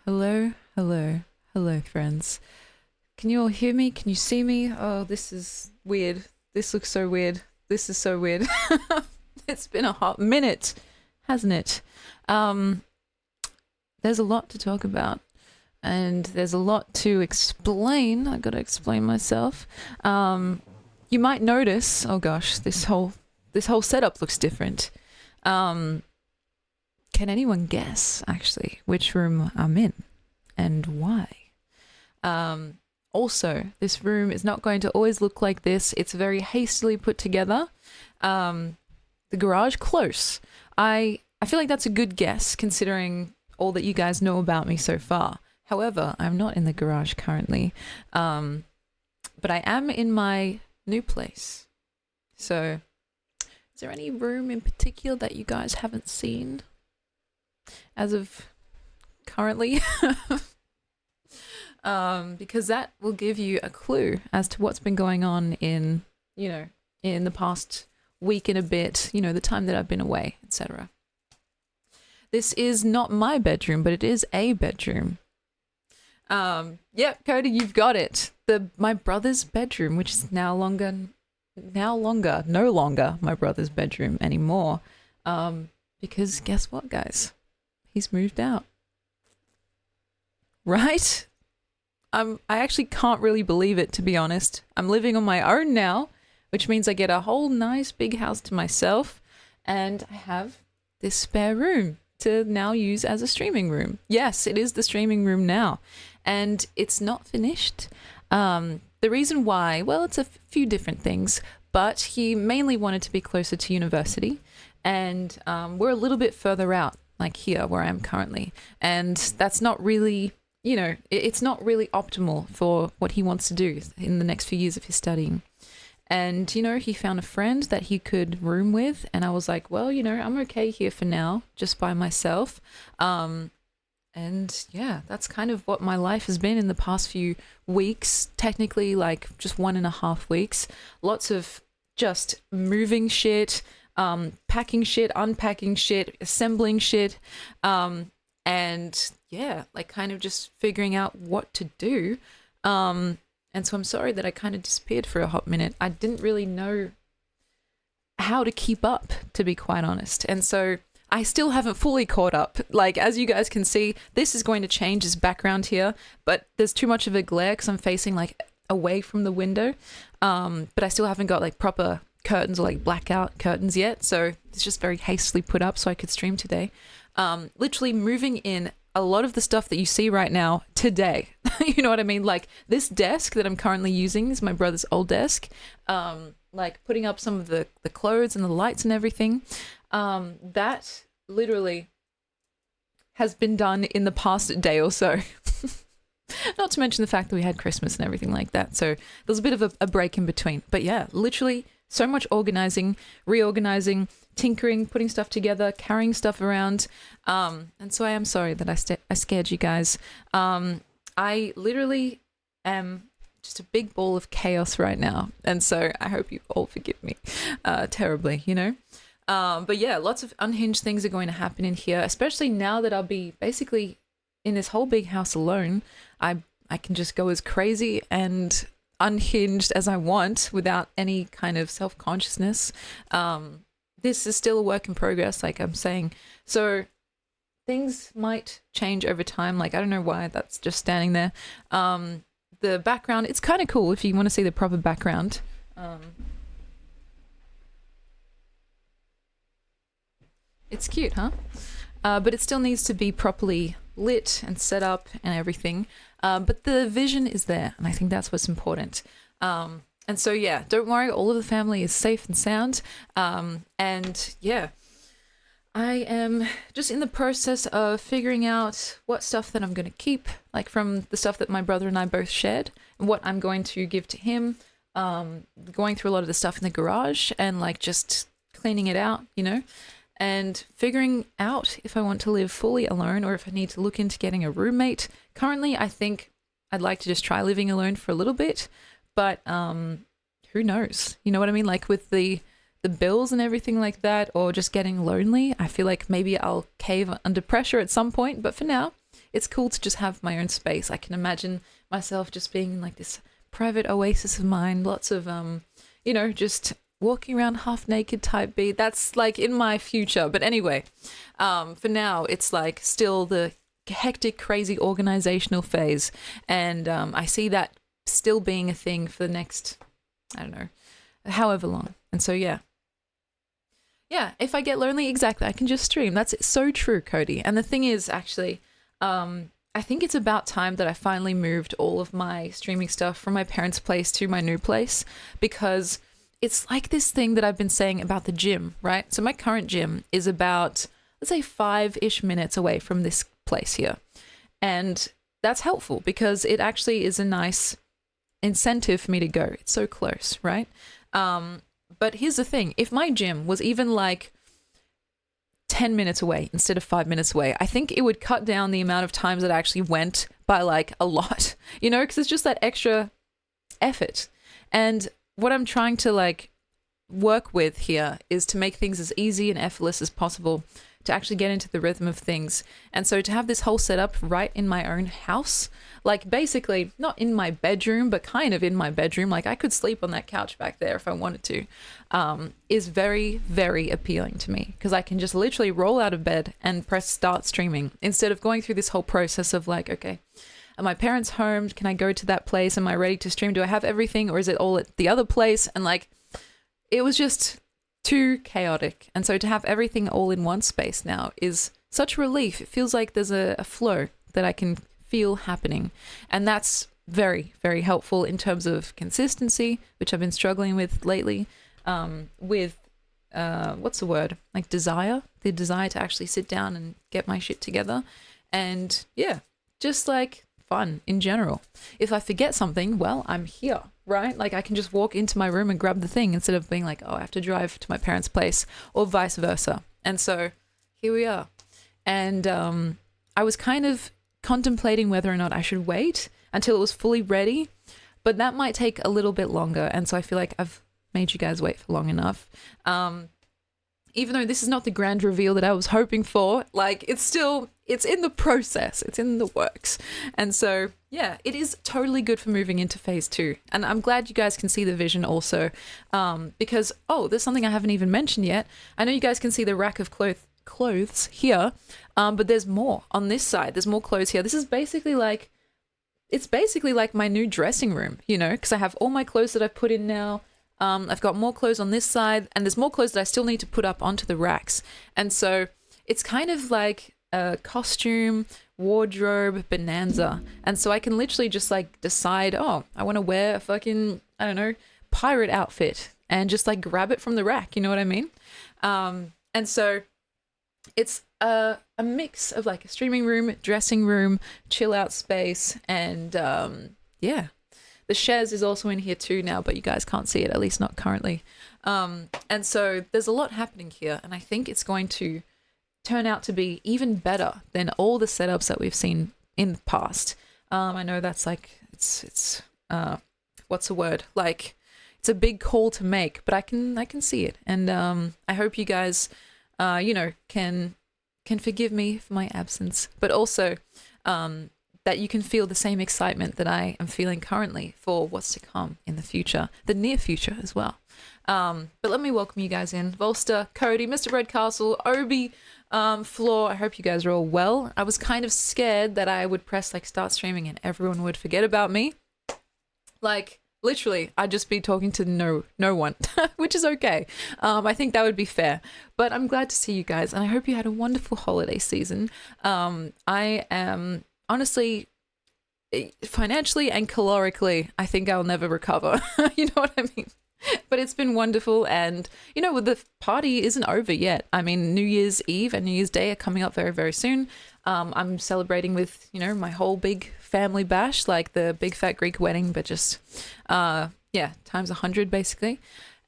Hello, hello, hello, friends. Can you all hear me? Can you see me? Oh, this is weird. This looks so weird. This is so weird. It's been a hot minute, hasn't it? Um, there's a lot to talk about, and there's a lot to explain. I gotta explain myself. You might notice. Oh gosh, this whole setup looks different. Um, can anyone guess actually which room I'm in and why? Also, this room is not going to always look like this. It's very hastily put together. The garage close. I feel like that's a good guess considering all that you guys know about me so far. However, I'm not in the garage currently, but I am in my new place. So, is there any room in particular that you guys haven't seen as of currently? Because that will give you a clue as to what's been going on in the past week and a bit, the time that I've been away, etc. This is not my bedroom, but it is a bedroom. Yep, Cody, you've got it. My brother's bedroom, which is no longer my brother's bedroom anymore. Because guess what, guys? He's moved out. Right? I actually can't really believe it, to be honest. I'm living on my own now, which means I get a whole nice big house to myself, and I have this spare room to now use as a streaming room. Yes, it is the streaming room now, and it's not finished. The reason why, well, it's a few different things, but he mainly wanted to be closer to university, and we're a little bit further out, like here where I am currently, and that's not really, it's not really optimal for what he wants to do in the next few years of his studying. And, he found a friend that he could room with, and I was like, well, I'm okay here for now, just by myself. And yeah, that's kind of what my life has been in the past few weeks, technically like just 1.5 weeks. Lots of just moving shit, packing shit, unpacking shit, assembling shit, and yeah, like kind of just figuring out what to do. And so I'm sorry that I kind of disappeared for a hot minute. I didn't really know how to keep up, to be quite honest. And so I still haven't fully caught up. Like, as you guys can see, this is going to change this background here, but there's too much of a glare because I'm facing like away from the window. But I still haven't got like proper curtains or like blackout curtains yet. So it's just very hastily put up so I could stream today. Literally moving in a lot of the stuff that you see right now today. You know what I mean? Like this desk that I'm currently using is my brother's old desk. Like putting up some of the clothes and the lights and everything. That literally has been done in the past day or so. Not to mention the fact that we had Christmas and everything like that. So there's a bit of a break in between. But yeah, literally so much organizing, reorganizing, tinkering, putting stuff together, carrying stuff around. And so I am sorry that I scared you guys. I literally am just a big ball of chaos right now. And so I hope you all forgive me terribly, But yeah, lots of unhinged things are going to happen in here, especially now that I'll be basically in this whole big house alone. I can just go as crazy and unhinged as I want without any kind of self-consciousness. This is still a work in progress, like I'm saying. So things might change over time. Like, I don't know why that's just standing there. The background, it's kind of cool if you want to see the proper background. It's cute, huh? But it still needs to be properly lit and set up and everything. But the vision is there, and I think that's what's important. And so, yeah, don't worry, all of the family is safe and sound. And yeah, I am just in the process of figuring out what stuff that I'm going to keep, like from the stuff that my brother and I both shared, and what I'm going to give to him. Going through a lot of the stuff in the garage and like just cleaning it out, and figuring out if I want to live fully alone or if I need to look into getting a roommate. Currently, I think I'd like to just try living alone for a little bit, but who knows? You know what I mean? Like with the bills and everything like that, or just getting lonely, I feel like maybe I'll cave under pressure at some point. But for now, it's cool to just have my own space. I can imagine myself just being in like this private oasis of mine, lots of just walking around half naked type beat. That's like in my future. But anyway, for now, it's like still the hectic, crazy organizational phase. And I see that still being a thing for the next, I don't know, however long. And so, yeah. Yeah, if I get lonely, exactly, I can just stream. That's so true, Cody. And the thing is, actually, I think it's about time that I finally moved all of my streaming stuff from my parents' place to my new place, because it's like this thing that I've been saying about the gym, right? So my current gym is about, let's say, 5-ish minutes away from this place here. And that's helpful because it actually is a nice incentive for me to go. It's so close, right? But here's the thing. If my gym was even like 10 minutes away instead of 5 minutes away, I think it would cut down the amount of times that I actually went by like a lot, because it's just that extra effort. And what I'm trying to like work with here is to make things as easy and effortless as possible to actually get into the rhythm of things. And so to have this whole setup right in my own house, like basically not in my bedroom, but kind of in my bedroom, like I could sleep on that couch back there if I wanted to, is very, very appealing to me, because I can just literally roll out of bed and press start streaming instead of going through this whole process of like, okay, are my parents home? Can I go to that place? Am I ready to stream? Do I have everything, or is it all at the other place? And like, it was just too chaotic. And so to have everything all in one space now is such a relief. It feels like there's a flow that I can feel happening. And that's very, very helpful in terms of consistency, which I've been struggling with lately, with, what's the word? Like the desire to actually sit down and get my shit together. And yeah, just like fun in general. If I forget something, well, I'm here, right? Like I can just walk into my room and grab the thing instead of being like, oh, I have to drive to my parents' place, or vice versa. And so here we are. And I was kind of contemplating whether or not I should wait until it was fully ready, but that might take a little bit longer. And so I feel like I've made you guys wait for long enough. Even though this is not the grand reveal that I was hoping for, like it's in the process, it's in the works. And so, yeah, it is totally good for moving into phase 2. And I'm glad you guys can see the vision also, because, there's something I haven't even mentioned yet. I know you guys can see the rack of clothes here, but there's more on this side. There's more clothes here. This is basically like, my new dressing room, because I have all my clothes that I've put in now. I've got more clothes on this side, and there's more clothes that I still need to put up onto the racks. And so it's kind of like a costume wardrobe bonanza. And so I can literally just like decide, I want to wear a fucking, I don't know, pirate outfit, and just like grab it from the rack. You know what I mean? And so it's a mix of like a streaming room, dressing room, chill out space, and yeah. The chaise is also in here too now, but you guys can't see it, at least not currently. And so there's a lot happening here, and I think it's going to turn out to be even better than all the setups that we've seen in the past. I know that's like, it's what's the word? Like, it's a big call to make, but I can see it. And I hope you guys, can forgive me for my absence, but also that you can feel the same excitement that I am feeling currently for what's to come in the future, the near future as well. But let me welcome you guys in. Volster, Cody, Mr. Redcastle, Obi, Floor. I hope you guys are all well. I was kind of scared that I would press like start streaming and everyone would forget about me. Like literally, I'd just be talking to no one, which is okay. I think that would be fair. But I'm glad to see you guys, and I hope you had a wonderful holiday season. I am honestly, financially and calorically, I think I'll never recover. You know what I mean? But it's been wonderful, and the party isn't over yet. I mean, New Year's Eve and New Year's Day are coming up very, very soon. I'm celebrating with my whole big family bash, like the big fat Greek wedding, but just times 100 basically.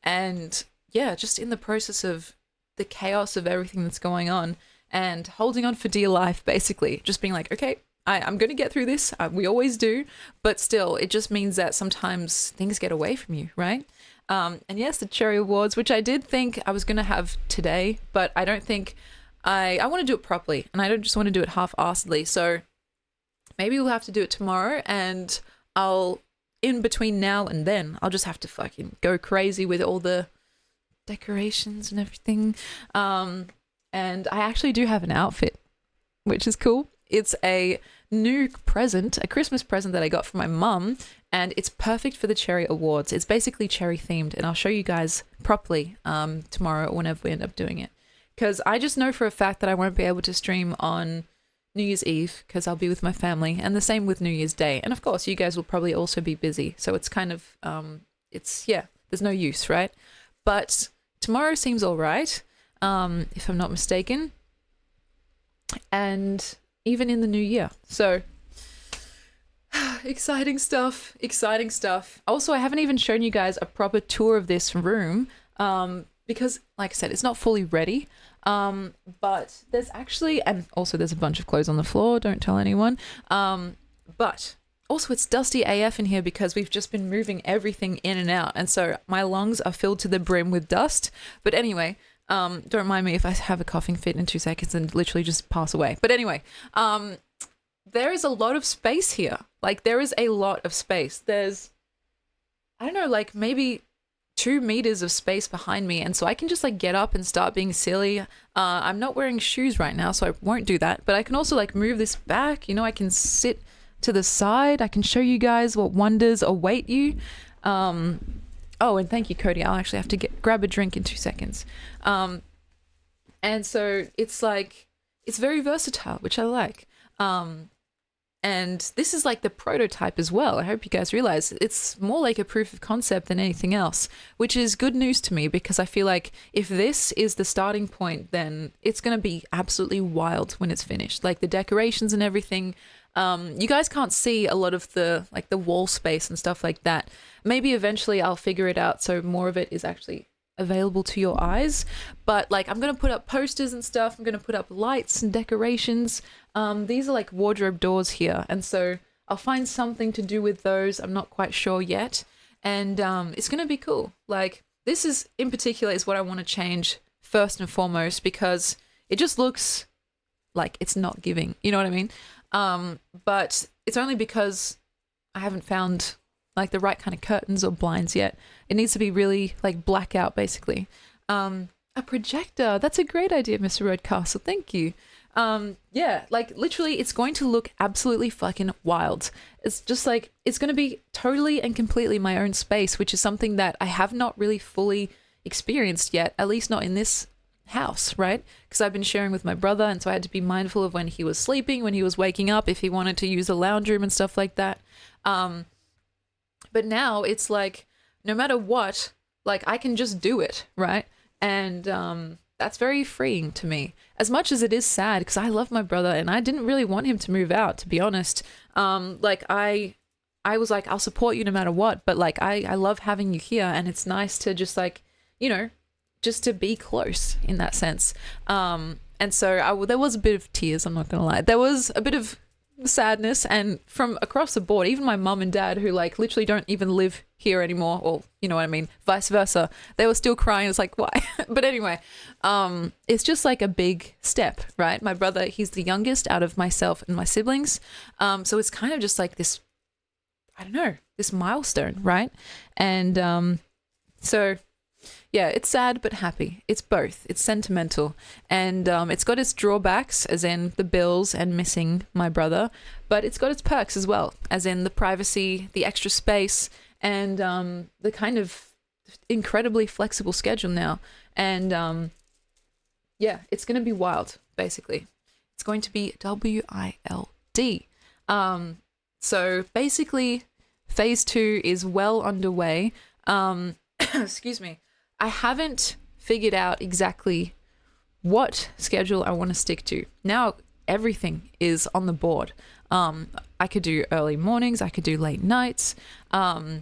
And yeah, just in the process of the chaos of everything that's going on and holding on for dear life, basically just being like, okay, I'm going to get through this. We always do. But still, it just means that sometimes things get away from you, right? And yes, the Cherry Awards, which I did think I was going to have today, but I don't think I want to do it properly, and I don't just want to do it half-assedly. So maybe we'll have to do it tomorrow, and I'll, in between now and then, I'll just have to fucking go crazy with all the decorations and everything. And I actually do have an outfit, which is cool. It's a new present, a Christmas present that I got from my mum, and it's perfect for the Cherry Awards. It's basically cherry themed, and I'll show you guys properly tomorrow or whenever we end up doing it. Because I just know for a fact that I won't be able to stream on New Year's Eve because I'll be with my family, and the same with New Year's Day. And of course, you guys will probably also be busy, so it's kind of, there's no use, right? But tomorrow seems all right, if I'm not mistaken. And even in the new year. So exciting stuff. Also, I haven't even shown you guys a proper tour of this room because, like I said, it's not fully ready. But there's actually, and also there's a bunch of clothes on the floor. Don't tell anyone. But also it's dusty AF in here because we've just been moving everything in and out. And so my lungs are filled to the brim with dust. But anyway, don't mind me if I have a coughing fit in 2 seconds and literally just pass away. But anyway, there is a lot of space here. Like, there is a lot of space. There's, I don't know, like maybe 2 meters of space behind me. And so I can just like get up and start being silly. I'm not wearing shoes right now, so I won't do that. But I can also like move this back. You know, I can sit to the side. I can show you guys what wonders await you. Oh, and thank you, Cody. I'll actually have to grab a drink in 2 seconds. And so it's like, it's very versatile, which I like. And this is like the prototype as well. I hope you guys realize it's more like a proof of concept than anything else, which is good news to me because I feel like if this is the starting point, then it's going to be absolutely wild when it's finished. Like the decorations and everything. You guys can't see a lot of the like the wall space and stuff like that. Maybe eventually I'll figure it out so more of it is actually available to your eyes. But like I'm going to put up posters and stuff. I'm going to put up lights and decorations. These are like wardrobe doors here. And so I'll find something to do with those. I'm not quite sure yet. And it's going to be cool. Like this is in particular is what I want to change first and foremost because it just looks like it's not giving. You know what I mean? But it's only because I haven't found like the right kind of curtains or blinds yet. It needs to be really like blackout basically. A projector. That's a great idea, Mr. Roadcastle. Thank you. Yeah, like literally it's going to look absolutely fucking wild. It's just like, it's going to be totally and completely my own space, which is something that I have not really fully experienced yet, at least not in this house, right? Because I've been sharing with my brother, and so I had to be mindful of when he was sleeping, when he was waking up, if he wanted to use the lounge room and stuff like that. But now it's like, no matter what, like I can just do it, right? And that's very freeing to me. As much as it is sad, because I love my brother and I didn't really want him to move out, to be honest. Like I was like, I'll support you no matter what, but like I love having you here, and it's nice to just like, you know, just to be close in that sense. And so there was a bit of tears, I'm not gonna lie. There was a bit of sadness, and from across the board, even my mum and dad, who like literally don't even live here anymore, or you know what I mean, vice versa, they were still crying. It's like, why? But anyway, it's just like a big step, right? My brother, he's the youngest out of myself and my siblings, so it's kind of just like this, I don't know, this milestone, right? And so yeah, it's sad but happy. It's both. It's sentimental, and it's got its drawbacks, as in the bills and missing my brother, but it's got its perks as well, as in the privacy, the extra space, and the kind of incredibly flexible schedule now. And yeah, it's going to be wild, basically. It's going to be WILD. So basically, phase 2 is well underway. Excuse me. I haven't figured out exactly what schedule I want to stick to. Now everything is on the board. I could do early mornings. I could do late nights. I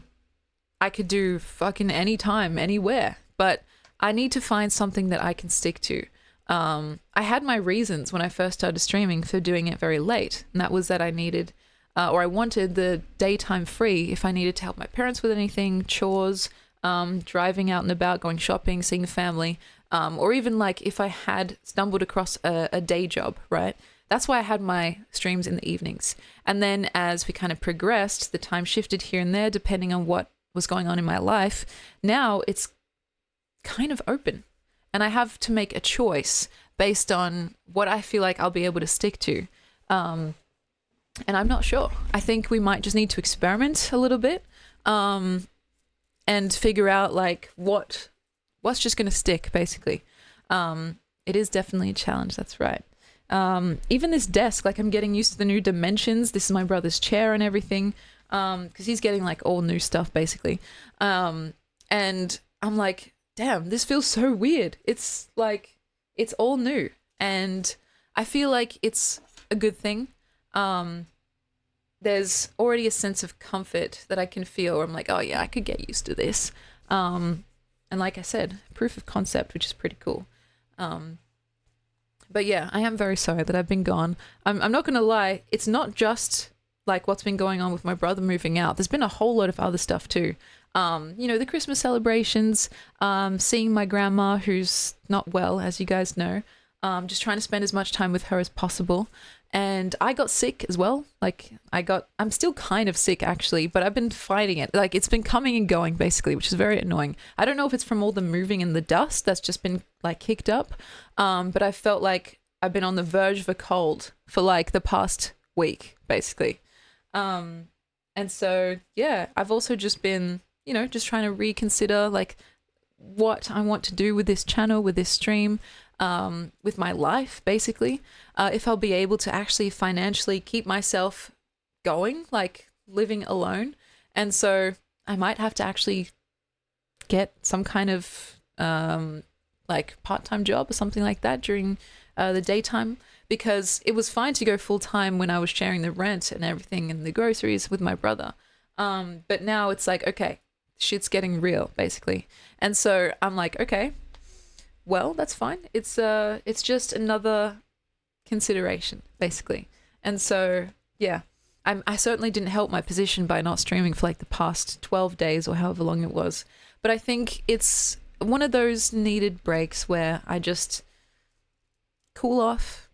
could do fucking any time, anywhere. But I need to find something that I can stick to. I had my reasons when I first started streaming for doing it very late. And that was that I needed, or I wanted the daytime free if I needed to help my parents with anything, chores, driving out and about, going shopping, seeing family, or even like if I had stumbled across a day job, right? that's why I had my streams in the evenings. And then as we kind of progressed, the time shifted here and there depending on what was going on in my life. Now it's kind of open, and I have to make a choice based on what I feel like I'll be able to stick to. And I'm not sure. I think we might just need to experiment a little bit, and figure out like what's just going to stick, basically. It is definitely a challenge. That's right. Even this desk, like I'm getting used to the new dimensions. This is my brother's chair and everything, because he's getting like all new stuff, basically. And I'm like, damn, this feels so weird. It's like, it's all new. And I feel like it's a good thing. There's already a sense of comfort that I can feel where I'm like, oh yeah, I could get used to this. And like I said, proof of concept, which is pretty cool. But yeah, I am very sorry that I've been gone. I'm not going to lie. It's not just like what's been going on with my brother moving out. There's been a whole lot of other stuff too. The Christmas celebrations, seeing my grandma who's not well, as you guys know, just trying to spend as much time with her as possible. And I got sick as well. Like I'm still kind of sick actually, but I've been fighting it. Like it's been coming and going basically, which is very annoying. I don't know if it's from all the moving and the dust that's just been like kicked up. But I felt like I've been on the verge of a cold for like the past week, basically. And so, yeah, I've also just been, just trying to reconsider like what I want to do with this channel, with this stream, with my life, basically. If I'll be able to actually financially keep myself going, like living alone. And so I might have to actually get some kind of like part-time job or something like that during the daytime, because it was fine to go full-time when I was sharing the rent and everything and the groceries with my brother. But now it's like, okay, shit's getting real, basically. And so I'm like, okay, well, that's fine. It's just another consideration, basically. And so, yeah, I certainly didn't help my position by not streaming for like the past 12 days or however long it was. But I think it's one of those needed breaks where I just cool off,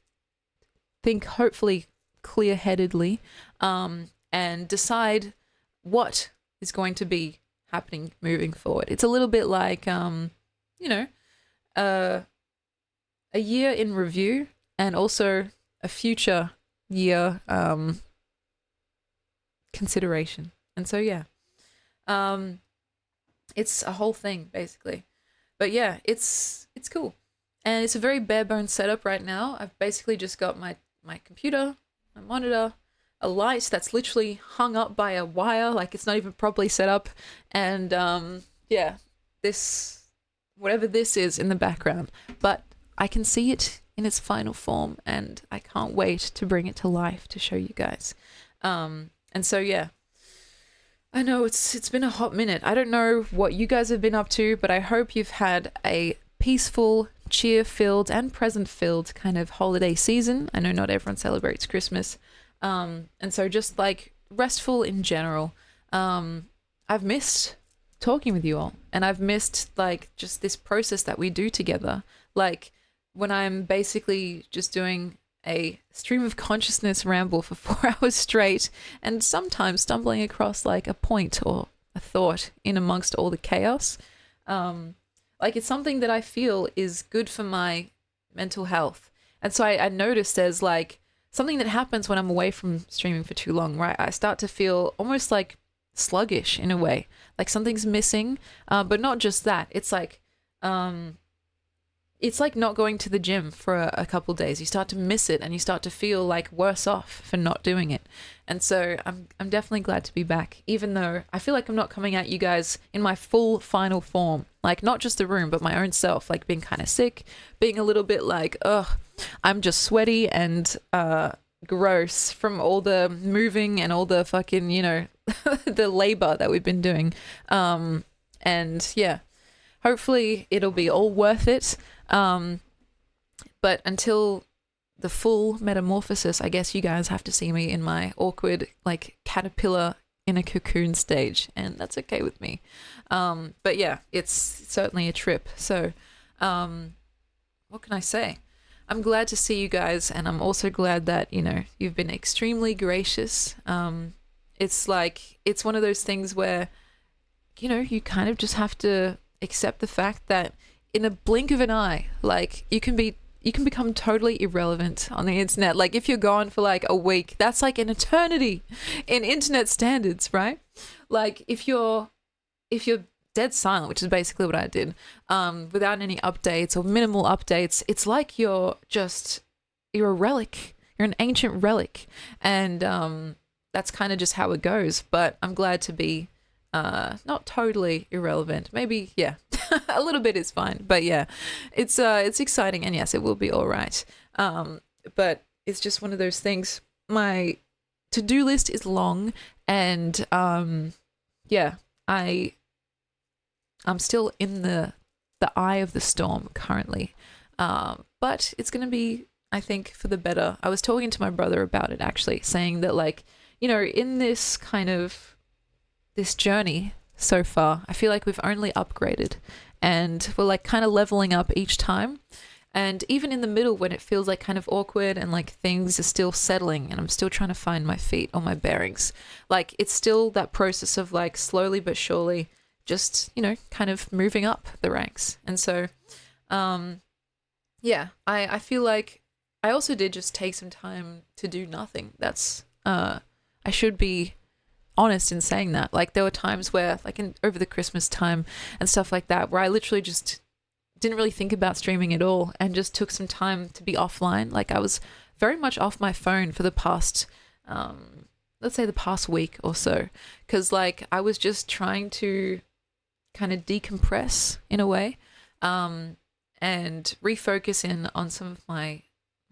think hopefully clear-headedly, and decide what is going to be happening moving forward. It's a little bit like, a year in review and also a future year consideration. And so, yeah, it's a whole thing, basically. But yeah, it's cool. And it's a very bare bones setup right now. I've basically just got my computer, my monitor, a light that's literally hung up by a wire, like it's not even properly set up. And yeah, whatever this is in the background, but I can see it in its final form and I can't wait to bring it to life to show you guys. And so, yeah, I know it's been a hot minute. I don't know what you guys have been up to, but I hope you've had a peaceful, cheer-filled and present-filled kind of holiday season. I know not everyone celebrates Christmas. And so just like restful in general. I've missed talking with you all, and I've missed like just this process that we do together. Like when I'm basically just doing a stream of consciousness ramble for 4 hours straight and sometimes stumbling across like a point or a thought in amongst all the chaos. Like it's something that I feel is good for my mental health. And so I noticed there's like something that happens when I'm away from streaming for too long, right? I start to feel almost like sluggish in a way, like something's missing, but not just that. It's like not going to the gym for a couple days. You start to miss it and you start to feel like worse off for not doing it. And so I'm definitely glad to be back, even though I feel like I'm not coming at you guys in my full final form, like not just the room, but my own self, like being kind of sick, being a little bit like, I'm just sweaty and gross from all the moving and all the fucking, the labor that we've been doing. And yeah, hopefully it'll be all worth it. But until the full metamorphosis, I guess you guys have to see me in my awkward, like caterpillar in a cocoon stage, and that's okay with me. But yeah, it's certainly a trip. So, what can I say? I'm glad to see you guys, and I'm also glad that, you've been extremely gracious. It's like, it's one of those things where, you kind of just have to accept the fact that in a blink of an eye, like, you can become totally irrelevant on the internet. Like, if you're gone for like a week, that's like an eternity in internet standards, right? Like, if you're dead silent, which is basically what I did, without any updates or minimal updates, it's like you're a relic. You're an ancient relic, and that's kind of just how it goes. But I'm glad to be not totally irrelevant. Maybe, yeah, a little bit is fine. But yeah, it's exciting, and yes, it will be all right. But it's just one of those things. My to-do list is long, and yeah, I'm still in the eye of the storm currently, but it's gonna be, I think, for the better. I was talking to my brother about it actually, saying that, like, in this kind of this journey so far, I feel like we've only upgraded, and we're like kind of leveling up each time. And even in the middle, when it feels like kind of awkward and like things are still settling and I'm still trying to find my feet or my bearings, like, it's still that process of like slowly but surely just, kind of moving up the ranks. And so, yeah, I feel like I also did just take some time to do nothing. I should be honest in saying that. Like, there were times where, like, over the Christmas time and stuff like that, where I literally just didn't really think about streaming at all and just took some time to be offline. Like, I was very much off my phone for the past, let's say the past week or so, because, like, I was just trying to kind of decompress in a way, and refocus in on some of my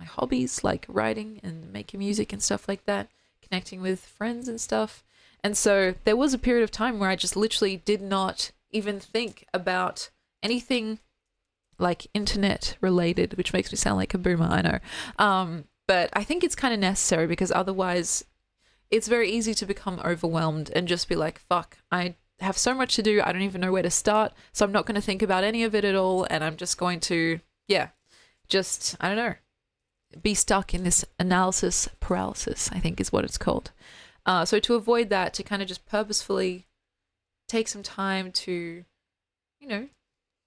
hobbies, like writing and making music and stuff like that, connecting with friends and stuff. And so there was a period of time where I just literally did not even think about anything like internet related, which makes me sound like a boomer, I know. But I think it's kind of necessary, because otherwise it's very easy to become overwhelmed and just be like, fuck, I have so much to do, I don't even know where to start, so I'm not going to think about any of it at all, and I'm just going to, yeah, just, I don't know, be stuck in this analysis paralysis, I think is what it's called. So to avoid that, to kind of just purposefully take some time to,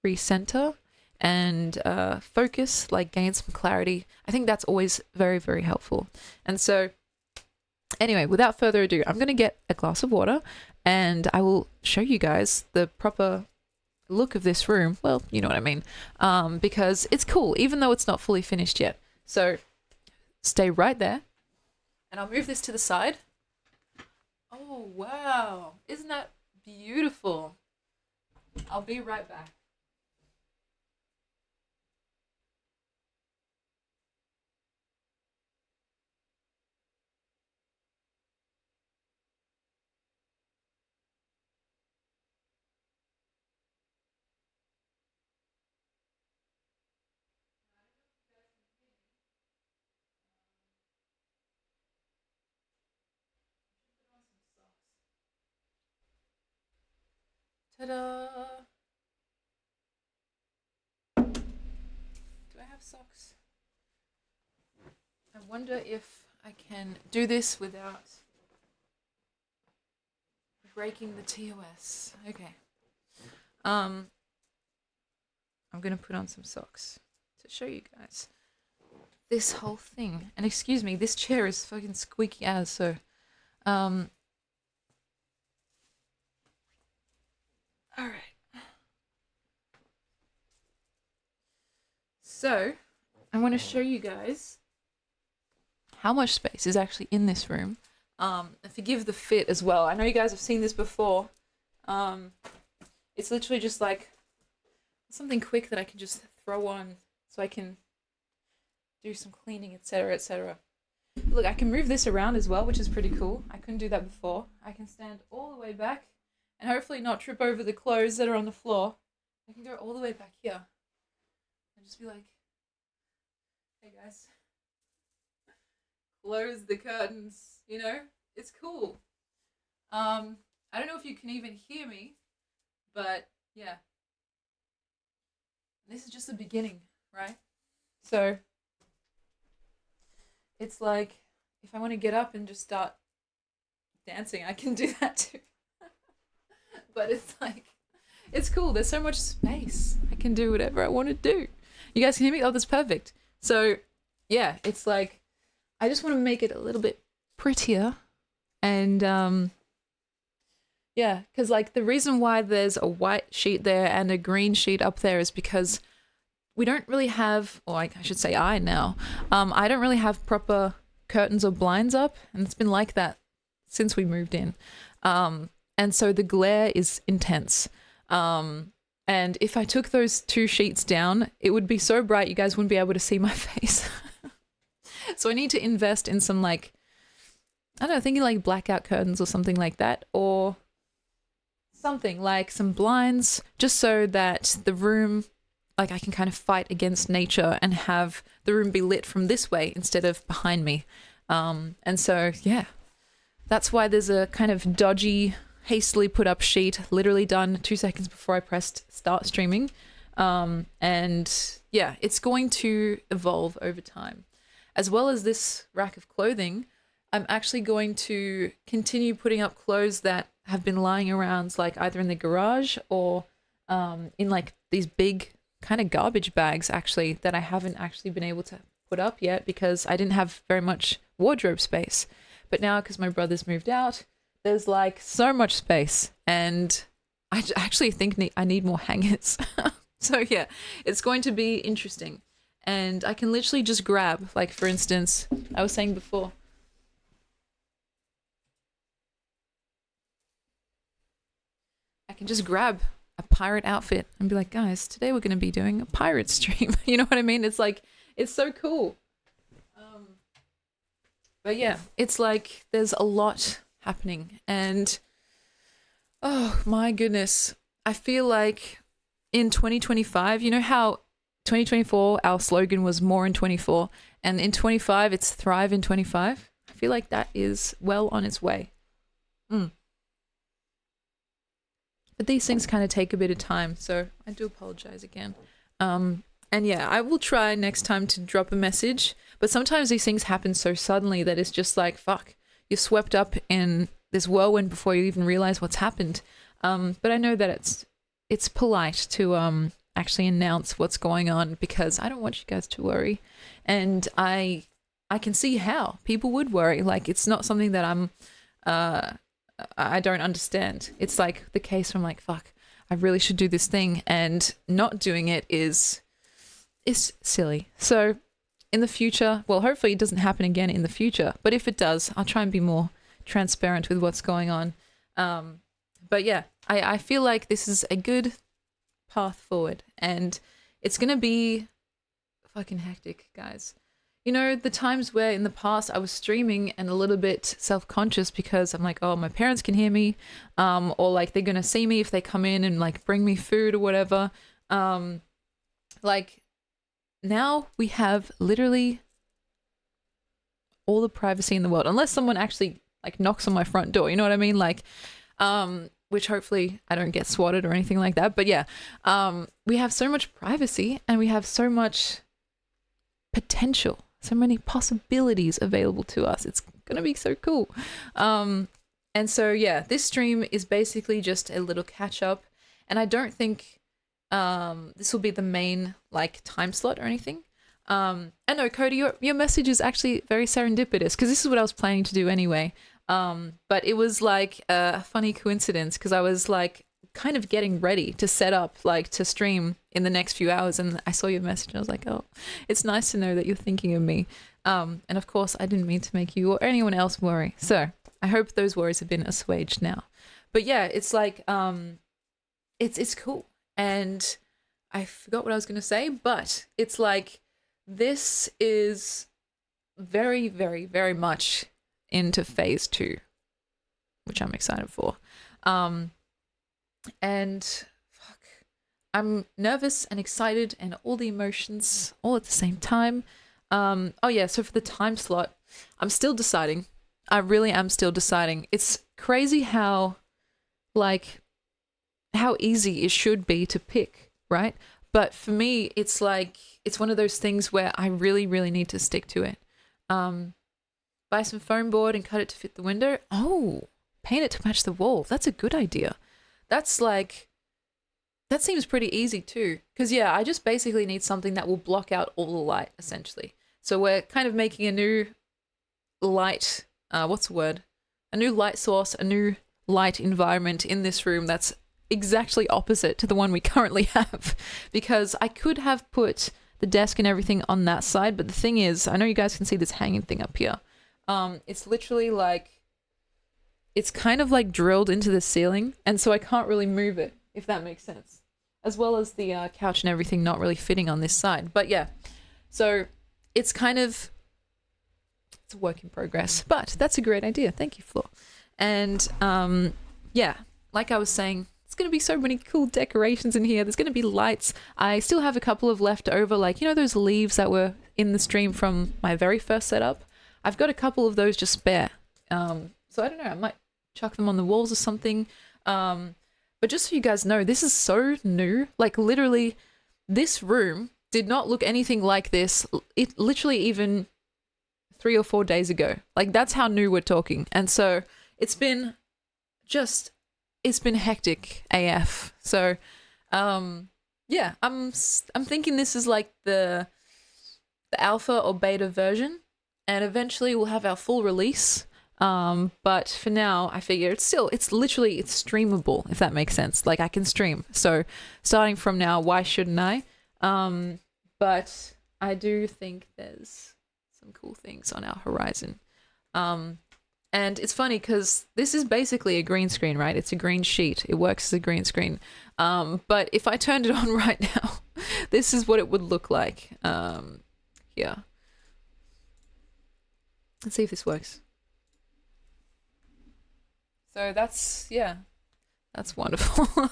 recenter and focus, like gain some clarity, I think that's always very, very helpful. And so anyway, without further ado, I'm going to get a glass of water and I will show you guys the proper look of this room. Well, you know what I mean, because it's cool, even though it's not fully finished yet. So stay right there, and I'll move this to the side. Oh, wow. Isn't that beautiful? I'll be right back. Ta-da! Do I have socks? I wonder if I can do this without breaking the TOS. Okay. I'm gonna put on some socks to show you guys this whole thing. And excuse me, this chair is fucking squeaky as, so all right. So I want to show you guys how much space is actually in this room. And forgive the fit as well. I know you guys have seen this before. It's literally just like something quick that I can just throw on so I can do some cleaning, etc., etc. Look, I can move this around as well, which is pretty cool. I couldn't do that before. I can stand all the way back and hopefully not trip over the clothes that are on the floor. I can go all the way back here and just be like, hey guys, close the curtains, It's cool. I don't know if you can even hear me, but yeah. This is just the beginning, right? So it's like if I want to get up and just start dancing, I can do that too. But it's like it's cool. There's so much space. I can do whatever I want to do. You guys can hear me? Oh, that's perfect. So, yeah, it's like I just want to make it a little bit prettier. And yeah, because like the reason why there's a white sheet there and a green sheet up there is because we don't really have, or I should say I now, I don't really have proper curtains or blinds up. And it's been like that since we moved in. And so the glare is intense. And if I took those two sheets down, it would be so bright you guys wouldn't be able to see my face. So I need to invest in some like, I don't know, thinking like blackout curtains or something like that, or something like some blinds, just so that the room, like I can kind of fight against nature and have the room be lit from this way instead of behind me. And so, yeah, that's why there's a kind of dodgy, hastily put up sheet, literally done 2 seconds before I pressed start streaming. And yeah, it's going to evolve over time. As well as this rack of clothing, I'm actually going to continue putting up clothes that have been lying around, like either in the garage or in like these big kind of garbage bags, actually, that I haven't actually been able to put up yet because I didn't have very much wardrobe space. But now, because my brother's moved out, there's like so much space, and I actually think I need more hangers. So yeah, it's going to be interesting. And I can literally just grab, like for instance, I was saying before, I can just grab a pirate outfit and be like, guys, today we're going to be doing a pirate stream. You know what I mean? It's like, it's so cool. But yeah, it's like there's a lot happening, and oh my goodness, I feel like in 2025, you know how 2024 our slogan was more in 24, and in 25 it's thrive in 25. I feel like that is well on its way. But these things kind of take a bit of time, so I do apologize again. And yeah, I will try next time to drop a message, but sometimes these things happen so suddenly that it's just like, fuck, you're swept up in this whirlwind before you even realize what's happened. But I know that it's polite to actually announce what's going on, because I don't want you guys to worry. And I can see how people would worry. Like, it's not something that I don't understand. It's like the case where I'm like, fuck, I really should do this thing, and not doing it is silly. So in the future, well, hopefully it doesn't happen again in the future, but if it does, I'll try and be more transparent with what's going on. But yeah, I feel like this is a good path forward, and it's going to be fucking hectic, guys. You know, the times where in the past I was streaming and a little bit self-conscious because I'm like, oh, my parents can hear me, or like they're going to see me if they come in and like bring me food or whatever. Like now we have literally all the privacy in the world, unless someone actually like knocks on my front door, you know what I mean? Like, which hopefully I don't get swatted or anything like that. But yeah, we have so much privacy, and we have so much potential, so many possibilities available to us. It's going to be so cool. And so, yeah, this stream is basically just a little catch up, and I don't think this will be the main like time slot or anything. And no, Cody, your message is actually very serendipitous, because this is what I was planning to do anyway. But it was like a funny coincidence, because I was like kind of getting ready to set up like to stream in the next few hours, and I saw your message and I was like, oh, it's nice to know that you're thinking of me. And of course I didn't mean to make you or anyone else worry, so I hope those worries have been assuaged now. But yeah, it's like it's cool, and I forgot what I was going to say, but it's like this is very, very, very much into phase 2, which I'm excited for. And fuck, I'm nervous and excited and all the emotions all at the same time. Oh yeah, so for the time slot, I'm still deciding. I really am still deciding. It's crazy how easy it should be to pick, right? But for me, it's like, it's one of those things where I really, really need to stick to it. buy some foam board and cut it to fit the window. Oh, paint it to match the wall. That's a good idea. That's like, that seems pretty easy too. Because yeah, I just basically need something that will block out all the light essentially. So we're kind of making a new light, what's the word? A new light source, a new light environment in this room that's exactly opposite to the one we currently have. Because I could have put the desk and everything on that side, but the thing is, I know you guys can see this hanging thing up here. It's literally like, it's kind of like drilled into the ceiling, and so I can't really move it, if that makes sense. As well as the couch and everything not really fitting on this side. But yeah, so it's kind of, it's a work in progress, but that's a great idea. Thank you, Flo. And yeah, like I was saying, there's going to be so many cool decorations in here. There's going to be lights. I still have a couple of left over, like, you know, those leaves that were in the stream from my very first setup. I've got a couple of those just spare. So I don't know, I might chuck them on the walls or something. But just so you guys know, this is so new. Like literally, this room did not look anything like this. It literally even 3 or 4 days ago. Like that's how new we're talking. And so it's been hectic AF. So yeah, I'm thinking this is like the alpha or beta version, and eventually we'll have our full release. But for now, I figure it's streamable, if that makes sense. Like I can stream. So starting from now, why shouldn't I? But I do think there's some cool things on our horizon. And it's funny because this is basically a green screen, right? It's a green sheet. It works as a green screen. But if I turned it on right now, this is what it would look like. Here. Let's see if this works. So that's wonderful.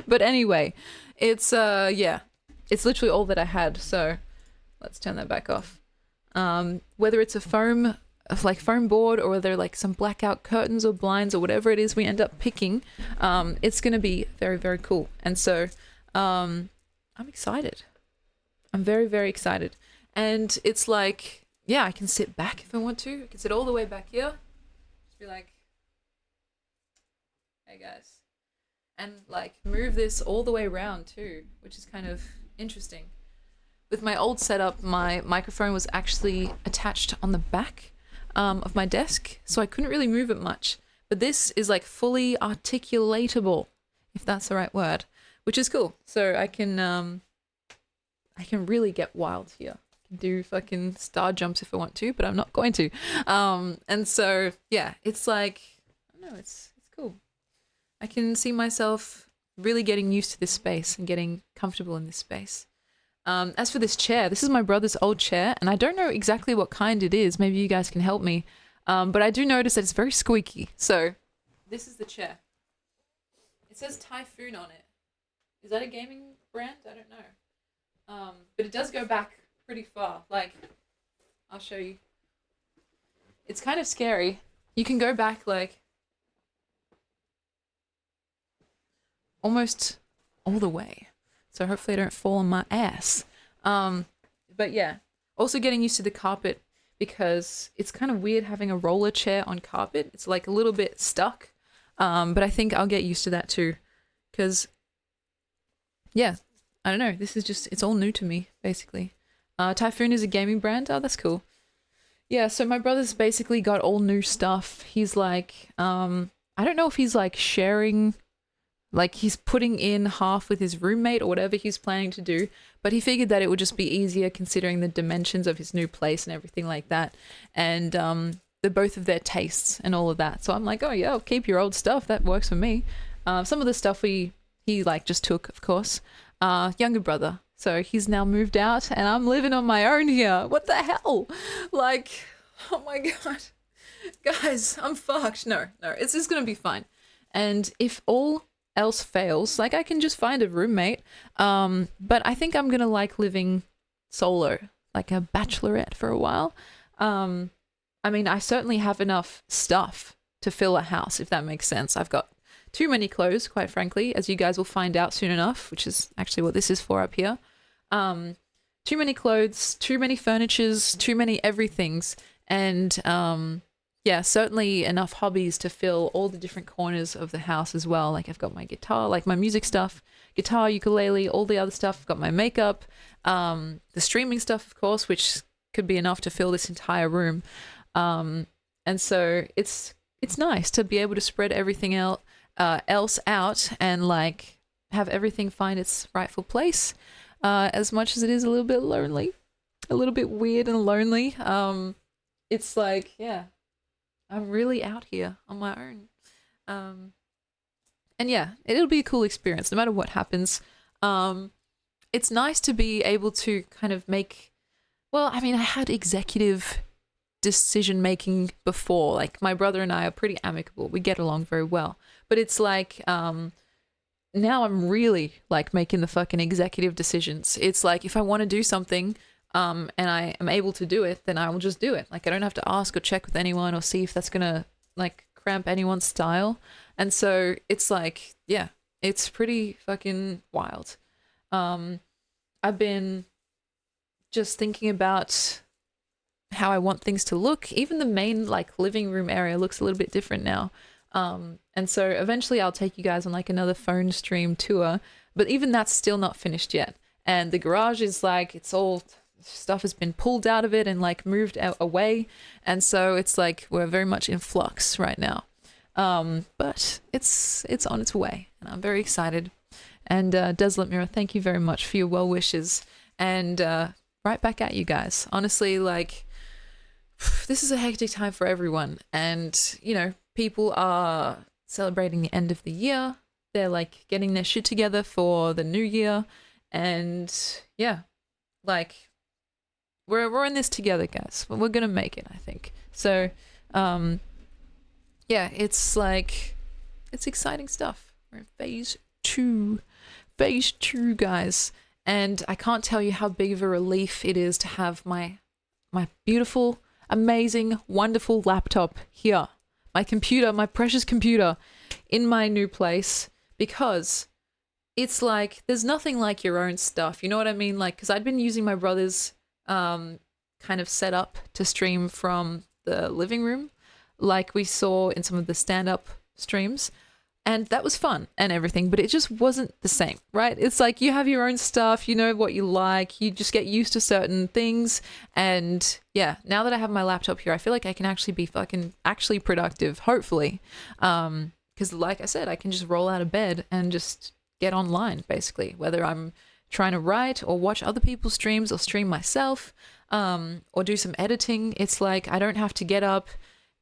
But anyway, it's literally all that I had. So let's turn that back off. Whether it's a foam board or whether like some blackout curtains or blinds or whatever it is we end up picking, it's going to be very, very cool. And so I'm excited. I'm very, very excited. And it's like, yeah, I can sit back if I want to. I can sit all the way back here. Just be like, hey guys. And like move this all the way around too, which is kind of interesting. With my old setup, my microphone was actually attached on the back of my desk, so I couldn't really move it much. But this is like fully articulatable, if that's the right word, which is cool. So I can really get wild here. I can do fucking star jumps if I want to, but I'm not going to. And so yeah, it's like, I don't know, it's cool. I can see myself really getting used to this space and getting comfortable in this space. As for this chair, this is my brother's old chair, and I don't know exactly what kind it is. Maybe you guys can help me. But I do notice that it's very squeaky. So this is the chair. It says Typhoon on it. Is that a gaming brand? I don't know. But it does go back pretty far. Like, I'll show you. It's kind of scary. You can go back like almost all the way. So hopefully I don't fall on my ass. But yeah, also getting used to the carpet because it's kind of weird having a roller chair on carpet. It's like a little bit stuck. But I think I'll get used to that too. Because, yeah, I don't know. This is just, it's all new to me, basically. Typhoon is a gaming brand. Oh, that's cool. Yeah, so my brother's basically got all new stuff. He's like, I don't know if he's like sharing... Like he's putting in half with his roommate or whatever he's planning to do. But he figured that it would just be easier considering the dimensions of his new place and everything like that. And the both of their tastes and all of that. So I'm like, oh yeah, I'll keep your old stuff. That works for me. Some of the stuff he like just took, of course. Younger brother. So he's now moved out and I'm living on my own here. What the hell? Like, oh my God. Guys, I'm fucked. No, it's just going to be fine. And if all else fails, like I can just find a roommate, but I think I'm gonna like living solo, like a bachelorette for a while. I mean, I certainly have enough stuff to fill a house, if that makes sense. I've got too many clothes, quite frankly, as you guys will find out soon enough, which is actually what this is for up here. Too many clothes, too many furnitures, too many everythings, And yeah, certainly enough hobbies to fill all the different corners of the house as well. Like I've got my guitar, like my music stuff, guitar, ukulele, all the other stuff. I've got my makeup, the streaming stuff, of course, which could be enough to fill this entire room. And so it's nice to be able to spread everything else out and like have everything find its rightful place. As much as it is a little bit lonely, a little bit weird and lonely. It's like, yeah, I'm really out here on my own. And yeah, it'll be a cool experience no matter what happens. It's nice to be able to kind of make, well, I mean, I had executive decision making before. Like my brother and I are pretty amicable. We get along very well. But it's like now I'm really like making the fucking executive decisions. It's like if I want to do something and I am able to do it, then I will just do it. Like I don't have to ask or check with anyone or see if that's gonna like cramp anyone's style. And so it's like, yeah, it's pretty fucking wild. I've been just thinking about how I want things to look. Even the main like living room area looks a little bit different now. And so eventually I'll take you guys on like another phone stream tour, but even that's still not finished yet. And the garage is like, it's all stuff has been pulled out of it and like moved away. And so it's like, we're very much in flux right now. But it's on its way and I'm very excited. And Desolate Mirror, thank you very much for your well wishes. And right back at you guys. Honestly, like this is a hectic time for everyone. And, you know, people are celebrating the end of the year. They're like getting their shit together for the new year. And yeah, like we're in this together, guys. We're going to make it, I think. So, yeah, it's like, it's exciting stuff. We're in phase two, guys. And I can't tell you how big of a relief it is to have my beautiful, amazing, wonderful laptop here. My computer, my precious computer in my new place, because it's like, there's nothing like your own stuff. You know what I mean? Like, because I'd been using my brother's kind of setup to stream from the living room, like we saw in some of the stand-up streams. And that was fun and everything, but it just wasn't the same, right? It's like you have your own stuff, you know what you like, you just get used to certain things. And yeah, now that I have my laptop here, I feel like I can actually be actually productive, hopefully. Because like I said, I can just roll out of bed and just get online, basically, whether I'm trying to write or watch other people's streams or stream myself or do some editing. It's like I don't have to get up,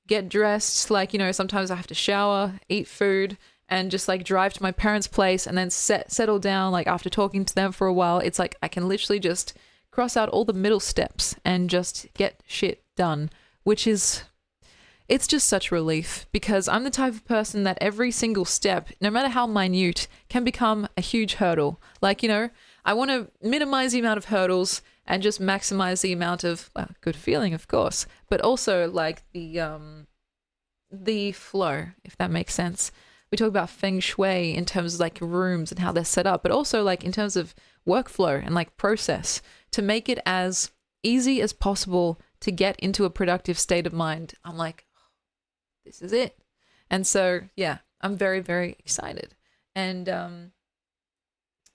get dressed, like, you know, sometimes I have to shower, eat food, and just like drive to my parents' place and then settle down. Like after talking to them for a while, it's like I can literally just cross out all the middle steps and just get shit done, which is, it's just such relief, because I'm the type of person that every single step, no matter how minute, can become a huge hurdle. Like, you know, I want to minimize the amount of hurdles and just maximize the amount of, well, good feeling, of course, but also like the flow, if that makes sense. We talk about feng shui in terms of like rooms and how they're set up, but also like in terms of workflow and like process to make it as easy as possible to get into a productive state of mind. I'm like, oh, this is it. And so, yeah, I'm very, very excited. And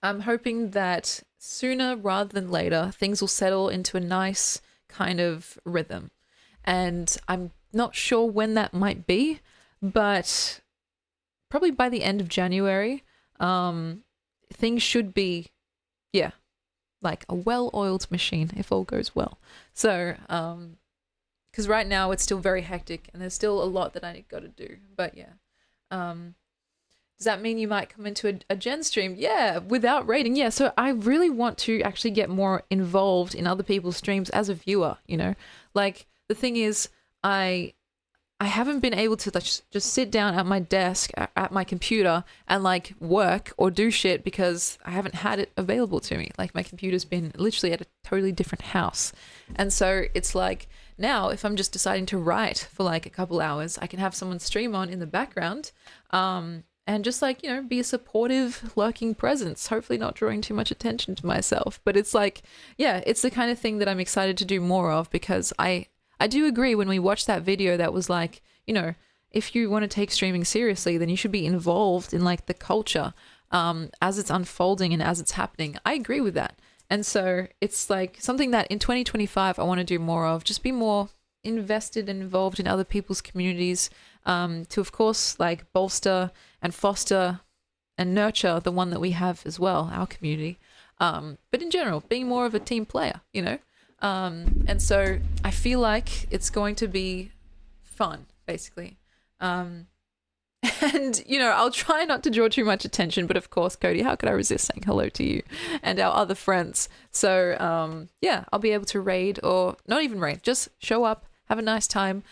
I'm hoping that sooner rather than later, things will settle into a nice kind of rhythm. And I'm not sure when that might be, but probably by the end of January, things should be, yeah, like a well-oiled machine if all goes well. So, because right now it's still very hectic and there's still a lot that I got to do. But yeah, does that mean you might come into a Gen stream? Yeah, without rating. Yeah, so I really want to actually get more involved in other people's streams as a viewer, you know? Like, the thing is, I haven't been able to just sit down at my desk, at my computer, and like work or do shit because I haven't had it available to me. Like my computer's been literally at a totally different house. And so it's like now if I'm just deciding to write for like a couple hours, I can have someone stream on in the background and just like, you know, be a supportive lurking presence, hopefully not drawing too much attention to myself. But it's like, yeah, it's the kind of thing that I'm excited to do more of because I I do agree when we watched that video that was like, if you want to take streaming seriously, then you should be involved in like the culture as it's unfolding and as it's happening. I agree with that. And so it's like something that in 2025 I want to do more of, just be more invested and involved in other people's communities, to of course like bolster and foster and nurture the one that we have as well, our community. But in general, being more of a team player, and so I feel like it's going to be fun, basically. And, I'll try not to draw too much attention, but of course, Cody, how could I resist saying hello to you and our other friends? So, yeah, I'll be able to raid, or not even raid, just show up, have a nice time,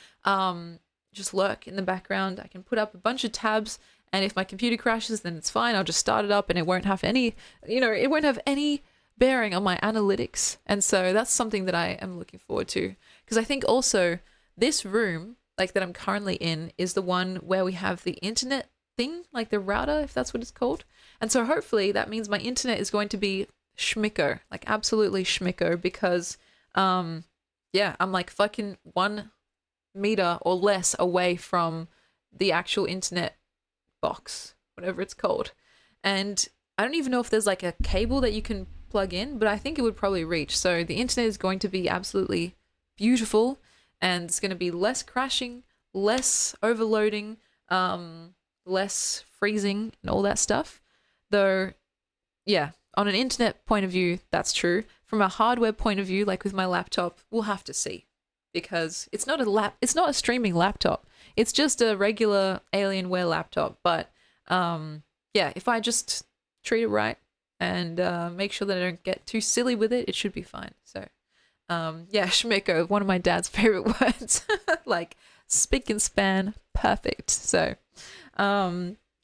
just lurk in the background. I can put up a bunch of tabs, and if my computer crashes, then it's fine. I'll just start it up and it won't have any, it won't have any bearing on my analytics. And so that's something that I am looking forward to, because I think also this room, like that I'm currently in, is the one where we have the internet thing, like the router, if that's what it's called. And so hopefully that means my internet is going to be schmicko, like absolutely schmicko, because yeah, I'm like fucking 1 meter or less away from the actual internet box, whatever it's called. And I don't even know if there's like a cable that you can plug in, but I think it would probably reach. So the internet is going to be absolutely beautiful, and it's going to be less crashing, less overloading, less freezing and all that stuff. Though, yeah, on an internet point of view, that's true. From a hardware point of view, like with my laptop, we'll have to see, because it's not a streaming laptop. It's just a regular Alienware laptop. But yeah, if I just treat it right and make sure that I don't get too silly with it, it should be fine. So yeah, schmicko, one of my dad's favorite words. Like spick and span, perfect. So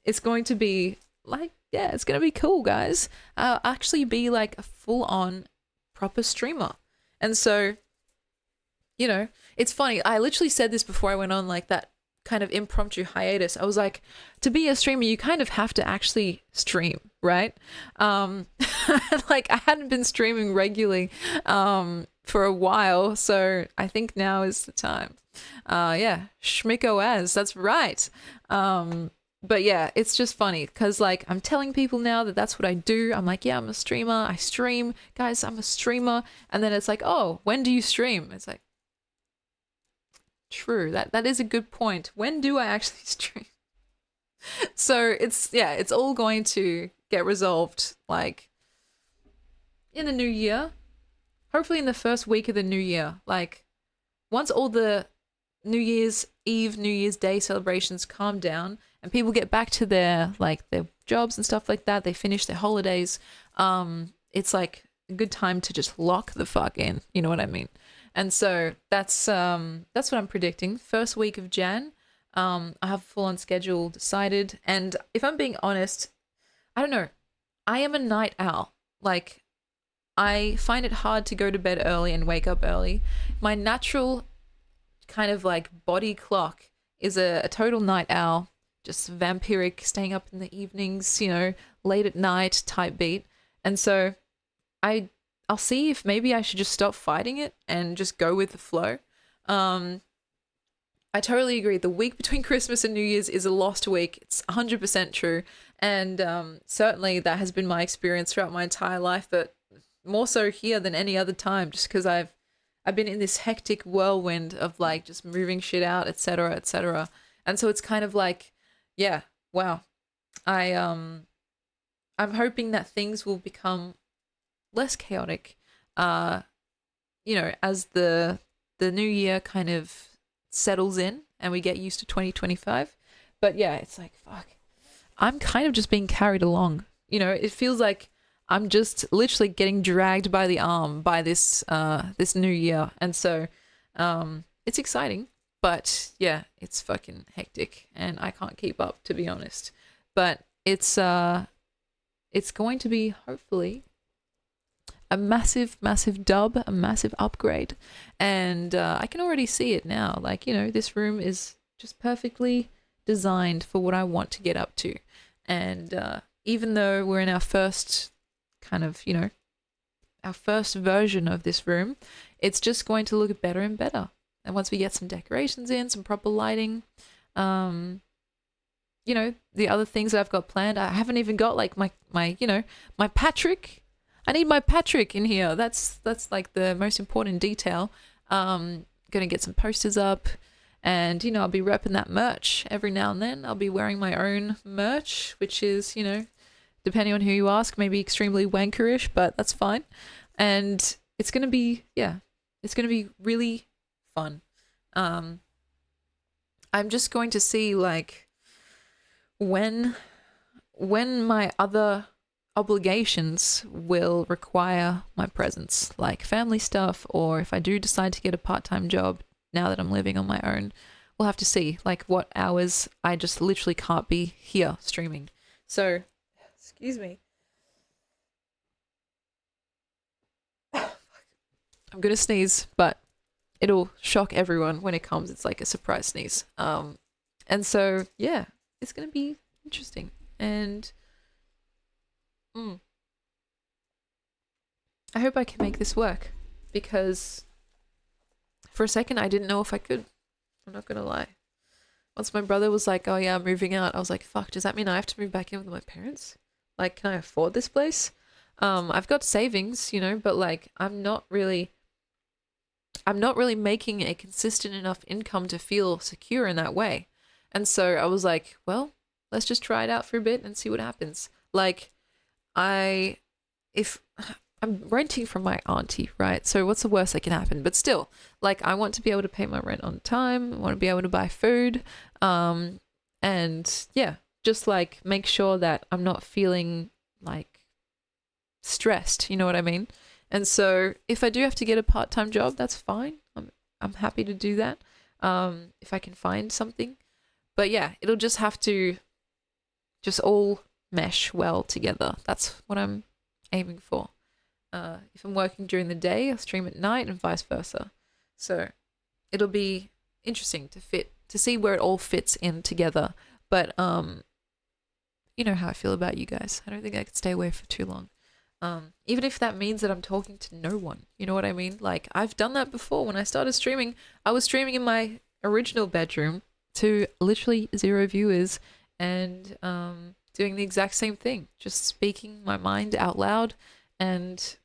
it's going to be like, yeah, it's going to be cool, guys. I'll actually be like a full-on proper streamer. And so, it's funny. I literally said this before I went on like that kind of impromptu hiatus. I was like, to be a streamer, you kind of have to actually stream, right? Like I hadn't been streaming regularly for a while, so I think now is the time. Yeah, schmicko as, that's right. But yeah, it's just funny because like I'm telling people now that that's what I do. I'm like, yeah, I'm a streamer. I stream, guys. I'm a streamer. And then it's like, oh, when do you stream? It's like, true. That is a good point. When do I actually stream? So it's all going to get resolved like in the new year. Hopefully in the first week of the new year. Like once all the New Year's Eve, New Year's Day celebrations calm down and people get back to their jobs and stuff like that, they finish their holidays, it's like a good time to just lock the fuck in, you know what I mean? And so that's what I'm predicting. First week of Jan, I have a full-on schedule decided, and if I'm being honest, I don't know, I am a night owl. Like I find it hard to go to bed early and wake up early. My natural kind of like body clock is a total night owl, just vampiric, staying up in the evenings, late at night type beat. And so I'll see if maybe I should just stop fighting it and just go with the flow. I totally agree. The week between Christmas and New Year's is a lost week. It's 100% true. And certainly that has been my experience throughout my entire life, but more so here than any other time, just because I've been in this hectic whirlwind of like just moving shit out, etc., etc. And so it's kind of like, yeah, wow. I'm hoping that things will become less chaotic, as the new year kind of settles in and we get used to 2025. But yeah, it's like, fuck, I'm kind of just being carried along. It feels like I'm just literally getting dragged by the arm by this new year. And so it's exciting, but yeah, it's fucking hectic and I can't keep up, to be honest. But it's going to be hopefully a massive, massive dub, a massive upgrade. And I can already see it now. Like, this room is just perfectly designed for what I want to get up to. And even though we're in our first kind of, our first version of this room, it's just going to look better and better. And once we get some decorations in, some proper lighting, um, the other things that I've got planned, I haven't even got like my Patrick. I need my Patrick in here. That's like the most important detail. Gonna get some posters up, and I'll be repping that merch every now and then. I'll be wearing my own merch, which is depending on who you ask, maybe extremely wankerish, but that's fine. And it's gonna be it's gonna be really fun. I'm just going to see like when my other obligations will require my presence, like family stuff, or if I do decide to get a part-time job now that I'm living on my own, we'll have to see like what hours I just literally can't be here streaming. So, excuse me. I'm gonna sneeze, but it'll shock everyone when it comes. It's like a surprise sneeze. And so yeah, it's gonna be interesting. And I hope I can make this work, because for a second I didn't know if I could. I'm not gonna lie. Once my brother was like, "Oh yeah, I'm moving out," I was like, "Fuck, does that mean I have to move back in with my parents? Like, can I afford this place?" I've got savings, but like I'm not really making a consistent enough income to feel secure in that way. And so I was like, well, let's just try it out for a bit and see what happens. Like, if I'm renting from my auntie, right? So what's the worst that can happen? But still, like, I want to be able to pay my rent on time. I want to be able to buy food. And yeah, just like make sure that I'm not feeling like stressed. You know what I mean? And so if I do have to get a part-time job, that's fine. I'm happy to do that. If I can find something. But yeah, it'll just have to just all mesh well together. That's what I'm aiming for. If I'm working during the day, I'll stream at night and vice versa. So it'll be interesting to see where it all fits in together. But you know how I feel about you guys. I don't think I could stay away for too long. Even if that means that I'm talking to no one, you know what I mean? Like, I've done that before. When I started streaming, I was streaming in my original bedroom to literally 0 viewers and doing the exact same thing, just speaking my mind out loud and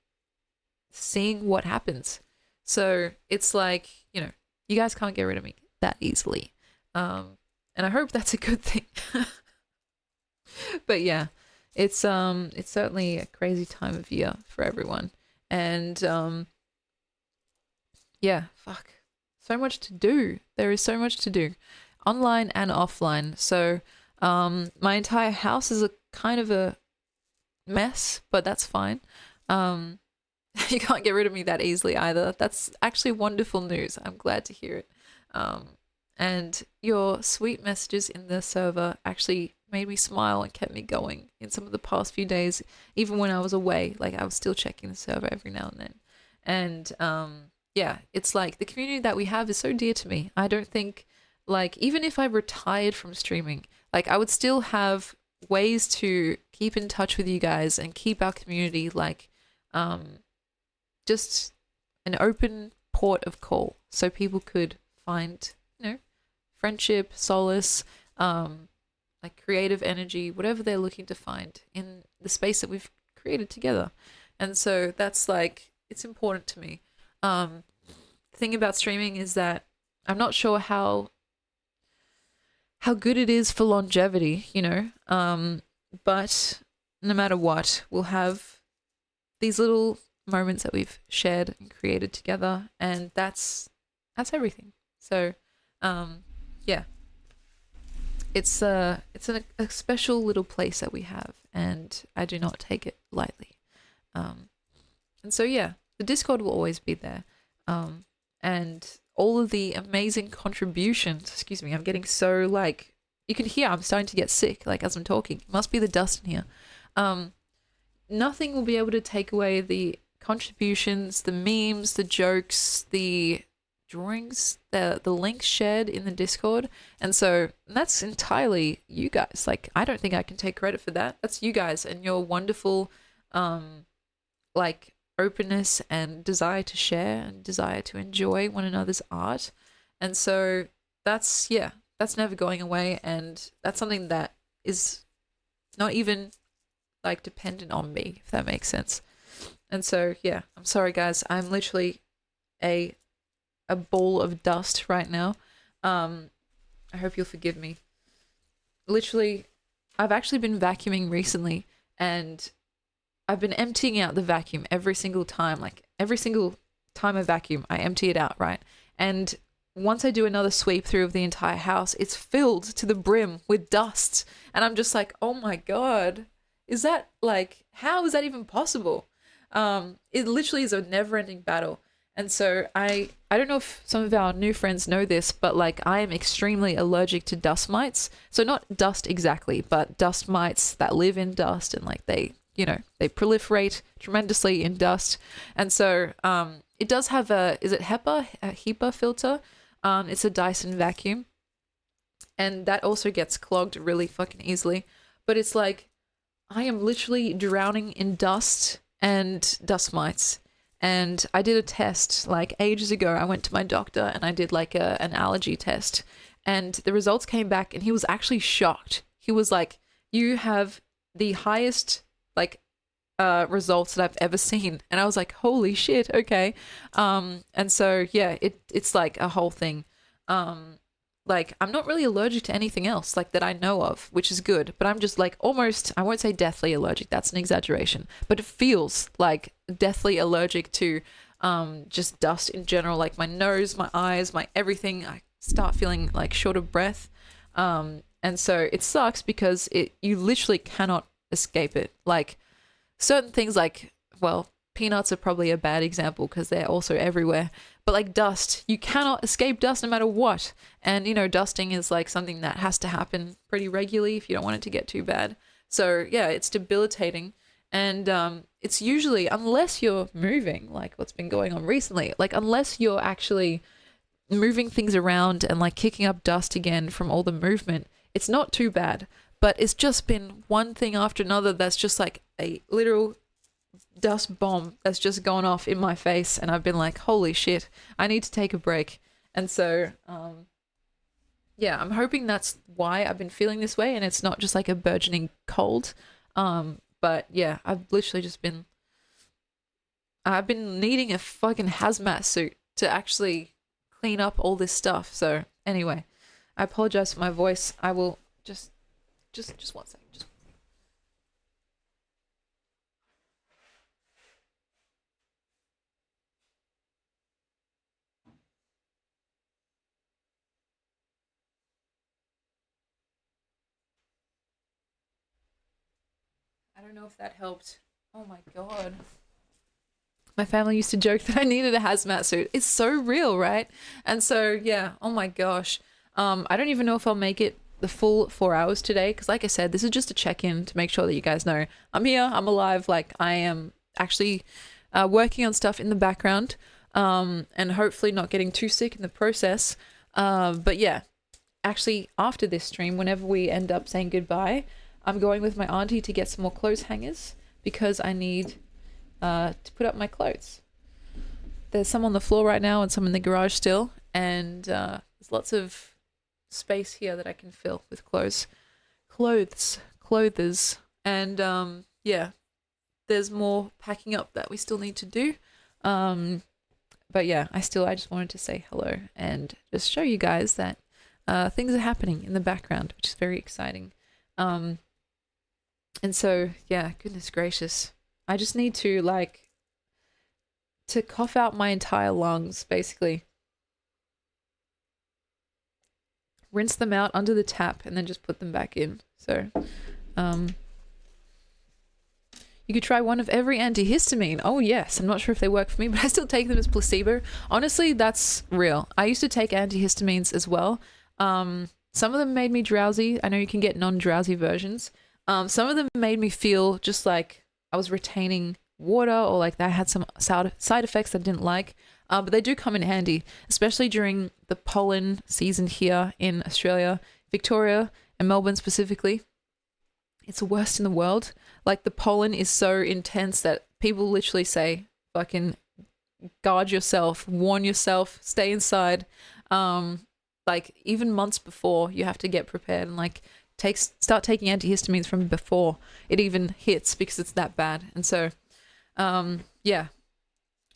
seeing what happens. So it's like, you guys can't get rid of me that easily. And I hope that's a good thing. But yeah, it's certainly a crazy time of year for everyone. And yeah, fuck. So much to do. There is so much to do. Online and offline. So my entire house is a kind of a mess, but that's fine. You can't get rid of me that easily either. That's actually wonderful news. I'm glad to hear it. And your sweet messages in the server actually made me smile and kept me going in some of the past few days, even when I was away. Like, I was still checking the server every now and then. And yeah, it's like the community that we have is so dear to me. I don't think, like, even if I retired from streaming, like, I would still have ways to keep in touch with you guys and keep our community like just an open port of call, so people could find friendship, solace, like creative energy, whatever they're looking to find in the space that we've created together. And so that's like, it's important to me. The thing about streaming is that I'm not sure how good it is for longevity, but no matter what, we'll have these little moments that we've shared and created together, and that's everything. So yeah, it's a special little place that we have, and I do not take it lightly. And so yeah, the Discord will always be there, and all of the amazing contributions. Excuse me, I'm getting so, like, you can hear I'm starting to get sick, like, as I'm talking. It must be the dust in here. Nothing will be able to take away the contributions, the memes, the jokes, the drawings, the links shared in the Discord. And so that's entirely you guys. Like, I don't think I can take credit for that. That's you guys and your wonderful like openness and desire to share and desire to enjoy one another's art. And so that's, yeah, that's never going away. And that's something that is not even like dependent on me, if that makes sense. And so, yeah, I'm sorry, guys. I'm literally a ball of dust right now. I hope you'll forgive me. Literally, I've actually been vacuuming recently, and I've been emptying out the vacuum every single time. Like every single time I vacuum, I empty it out, right? And once I do another sweep through of the entire house, it's filled to the brim with dust. And I'm just like, oh my God, is that like, how is that even possible? It literally is a never-ending battle. And so I don't know if some of our new friends know this, but like I am extremely allergic to dust mites. So not dust exactly, but dust mites that live in dust, and like they proliferate tremendously in dust. And so it does have is it HEPA filter? It's a Dyson vacuum. And that also gets clogged really fucking easily. But it's like I am literally drowning in dust and dust mites. And I did a test like ages ago. I went to my doctor and I did like an allergy test, and the results came back and he was actually shocked. He was like, you have the highest like results that I've ever seen. And I was like, holy shit, okay. And so yeah, it's like a whole thing. Like I'm not really allergic to anything else like that I know of, which is good, but I'm just like almost, I won't say deathly allergic, that's an exaggeration, but it feels like deathly allergic to just dust in general, like my nose, my eyes, my everything. I start feeling like short of breath. And so it sucks because you literally cannot escape it. Like certain things like, well, peanuts are probably a bad example because they're also everywhere. But like dust, you cannot escape dust no matter what. And, you know, dusting is like something that has to happen pretty regularly if you don't want it to get too bad. So yeah, it's debilitating. And it's usually, unless you're moving, like what's been going on recently, like unless you're actually moving things around and like kicking up dust again from all the movement, it's not too bad. But it's just been one thing after another that's just like a literal dust bomb that's just gone off in my face, and I've been like, holy shit, I need to take a break. And so yeah, I'm hoping that's why I've been feeling this way and it's not just like a burgeoning cold. But yeah, I've been needing a fucking hazmat suit to actually clean up all this stuff. So anyway, I apologize for my voice. I will just 1 second. I don't know if that helped. Oh my God. My family used to joke that I needed a hazmat suit. It's so real, right? And so, yeah, oh my gosh. I don't even know if I'll make it the full 4 hours today because like I said, this is just a check-in to make sure that you guys know I'm here, I'm alive, like I am actually working on stuff in the background and hopefully not getting too sick in the process. But yeah, actually after this stream, whenever we end up saying goodbye, I'm going with my auntie to get some more clothes hangers because I need to put up my clothes. There's some on the floor right now and some in the garage still, and there's lots of space here that I can fill with clothers. And yeah, there's more packing up that we still need to do. But yeah, I just wanted to say hello and just show you guys that things are happening in the background, which is very exciting. And so yeah, goodness gracious, I just need to cough out my entire lungs, basically. Rinse them out under the tap and then just put them back in. So, you could try one of every antihistamine. Oh yes, I'm not sure if they work for me, but I still take them as placebo. Honestly, that's real. I used to take antihistamines as well. Some of them made me drowsy. I know you can get non-drowsy versions. Some of them made me feel just like I was retaining water, or like that I had some side effects I didn't like. But they do come in handy, especially during the pollen season here in Australia, Victoria and Melbourne specifically. It's the worst in the world. Like the pollen is so intense that people literally say, fucking guard yourself, warn yourself, stay inside. Like even months before, you have to get prepared and like start taking antihistamines from before it even hits because it's that bad. And so, yeah,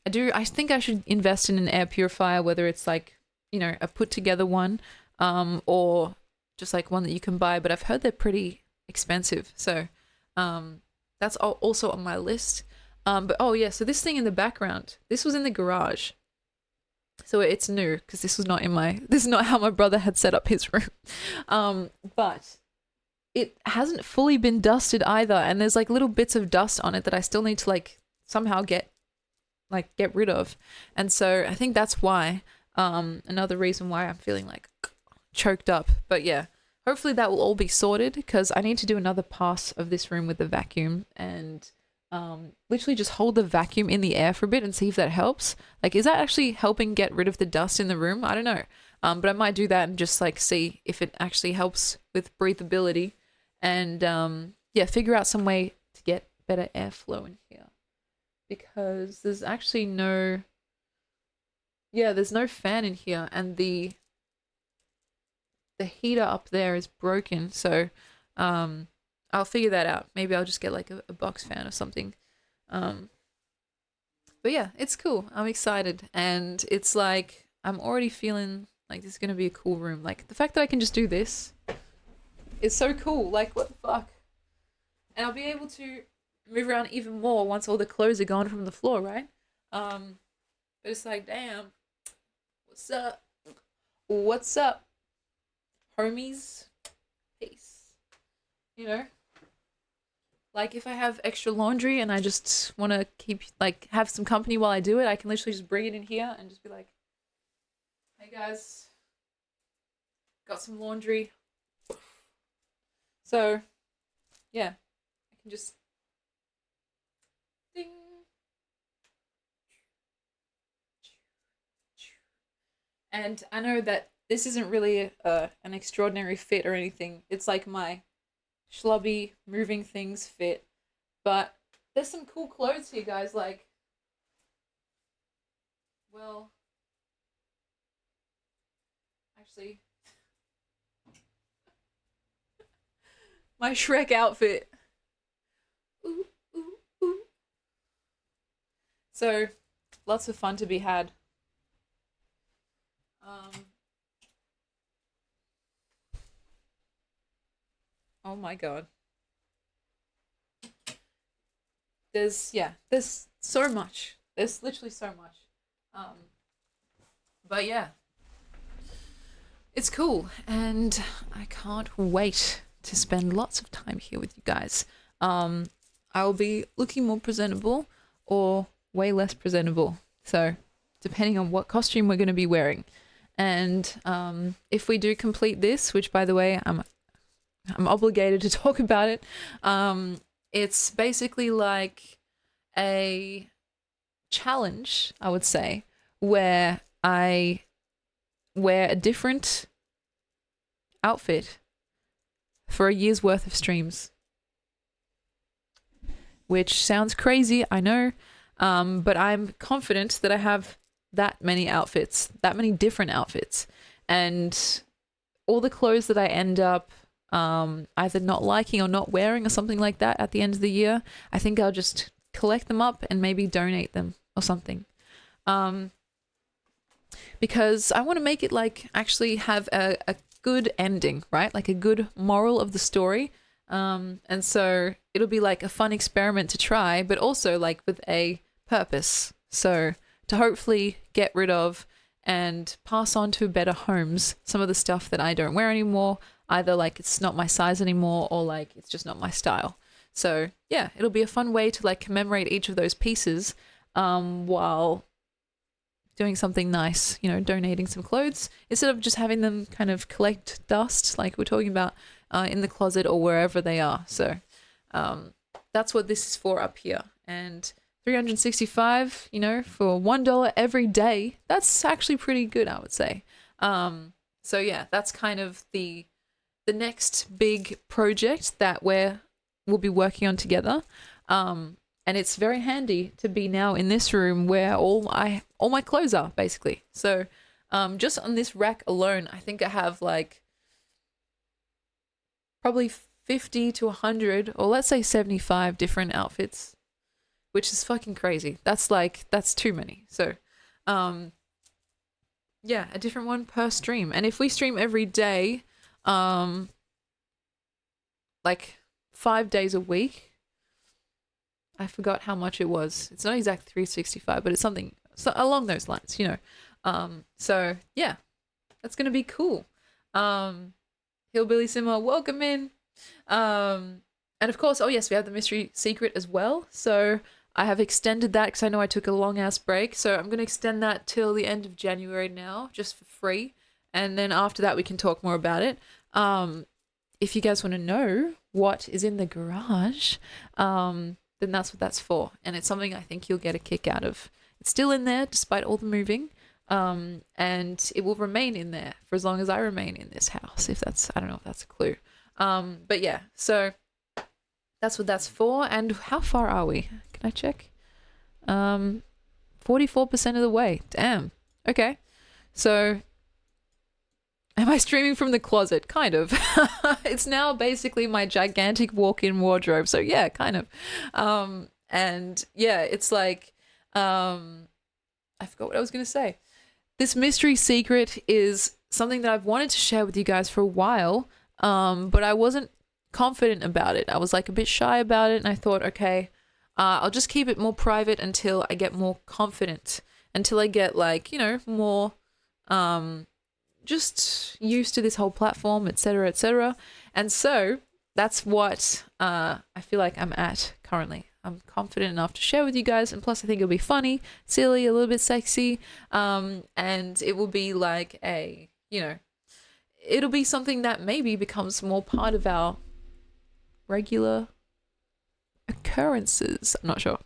I think I should invest in an air purifier, whether it's like, a put together one, or just like one that you can buy. But I've heard they're pretty expensive. So, that's also on my list. But oh yeah, so this thing in the background, this was in the garage. So it's new because this is not how my brother had set up his room. But it hasn't fully been dusted either. And there's like little bits of dust on it that I still need to like somehow get rid of. And so I think that's why, another reason why I'm feeling like choked up. But yeah, hopefully that will all be sorted because I need to do another pass of this room with the vacuum and literally just hold the vacuum in the air for a bit and see if that helps. Like, is that actually helping get rid of the dust in the room? I don't know. But I might do that and just like see if it actually helps with breathability and yeah, figure out some way to get better airflow in here because there's actually there's no fan in here and the heater up there is broken. So I'll figure that out. Maybe I'll just get like a box fan or something. But yeah, it's cool. I'm excited. And it's like, I'm already feeling like this is going to be a cool room. Like the fact that I can just do this is so cool. Like what the fuck? And I'll be able to move around even more once all the clothes are gone from the floor, right? But it's like, damn, what's up? What's up, homies? Peace. Like if I have extra laundry and I just want to have some company while I do it, I can literally just bring it in here and just be like, hey guys, got some laundry. So yeah, I can just ding. And I know that this isn't really an extraordinary fit or anything. It's like my schlubby moving things fit, but there's some cool clothes here, guys. Like, well, actually, my Shrek outfit. Ooh, ooh, ooh. So, lots of fun to be had. Oh my god. There's so much. There's literally so much. But yeah. It's cool and I can't wait to spend lots of time here with you guys. I'll be looking more presentable or way less presentable. So, depending on what costume we're going to be wearing. And if we do complete this, which by the way, I'm obligated to talk about it. It's basically like a challenge, I would say, where I wear a different outfit for a year's worth of streams. Which sounds crazy, I know, but I'm confident that I have that many different outfits. And all the clothes that I end up either not liking or not wearing or something like that at the end of the year, I think I'll just collect them up and maybe donate them or something. Because I want to make it like actually have a good ending, right? Like a good moral of the story. And so it'll be like a fun experiment to try, but also like with a purpose. So to hopefully get rid of and pass on to better homes some of the stuff that I don't wear anymore, either like it's not my size anymore or like it's just not my style. So yeah, it'll be a fun way to like commemorate each of those pieces while doing something nice, donating some clothes instead of just having them kind of collect dust like we're talking about in the closet or wherever they are. So that's what this is for up here. And 365, for $1 every day, that's actually pretty good, I would say. So yeah, that's kind of the next big project that we'll be working on together. And and it's very handy to be now in this room where all my clothes are basically. So just on this rack alone, I think I have like probably 50 to 100, or let's say 75 different outfits, which is fucking crazy. That's too many. So yeah, a different one per stream. And if we stream every day, like 5 days a week, I forgot how much it was. It's not exactly 365, but it's something along those lines, you know. So yeah, that's gonna be cool. Hillbilly Simmer, welcome in. And of course, oh yes, we have the mystery secret as well. So I have extended that because I know I took a long ass break. So I'm gonna extend that till the end of January now, just for free. And then after that, we can talk more about it. If you guys want to know what is in the garage, then that's what that's for. And it's something I think you'll get a kick out of. It's still in there despite all the moving. And it will remain in there for as long as I remain in this house, I don't know if that's a clue. But yeah, so that's what that's for. And how far are we? Can I check? 44% of the way. Damn. Okay. So am I streaming from the closet? Kind of. It's now basically my gigantic walk-in wardrobe. So yeah, kind of. And yeah, it's like, I forgot what I was going to say. This mystery secret is something that I've wanted to share with you guys for a while, but I wasn't confident about it. I was like a bit shy about it, and I thought, okay, I'll just keep it more private until I get more confident, until I get like, you know, more just used to this whole platform, etc., etc. And so that's what I feel like I'm at currently. I'm confident enough to share with you guys, and plus I think it'll be funny, silly, a little bit sexy, and it will be like a, you know, it'll be something that maybe becomes more part of our regular occurrences. I'm not sure.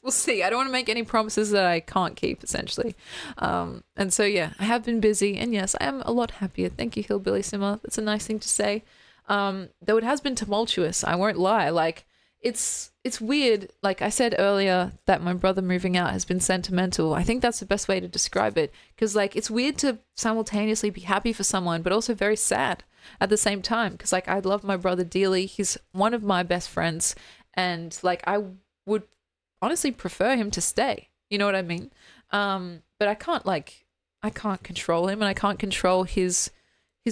We'll see. I don't want to make any promises that I can't keep, essentially. And so yeah, I have been busy, and yes, I am a lot happier. Thank you, Hillbilly Simmer. That's a nice thing to say. Though it has been tumultuous, I won't lie. Like, it's weird. Like I said earlier, that my brother moving out has been sentimental. I think that's the best way to describe it, because like it's weird to simultaneously be happy for someone but also very sad at the same time, because like I love my brother dearly. He's one of my best friends, and like I would honestly prefer him to stay. You know what I mean? But I can't control him, and I can't control his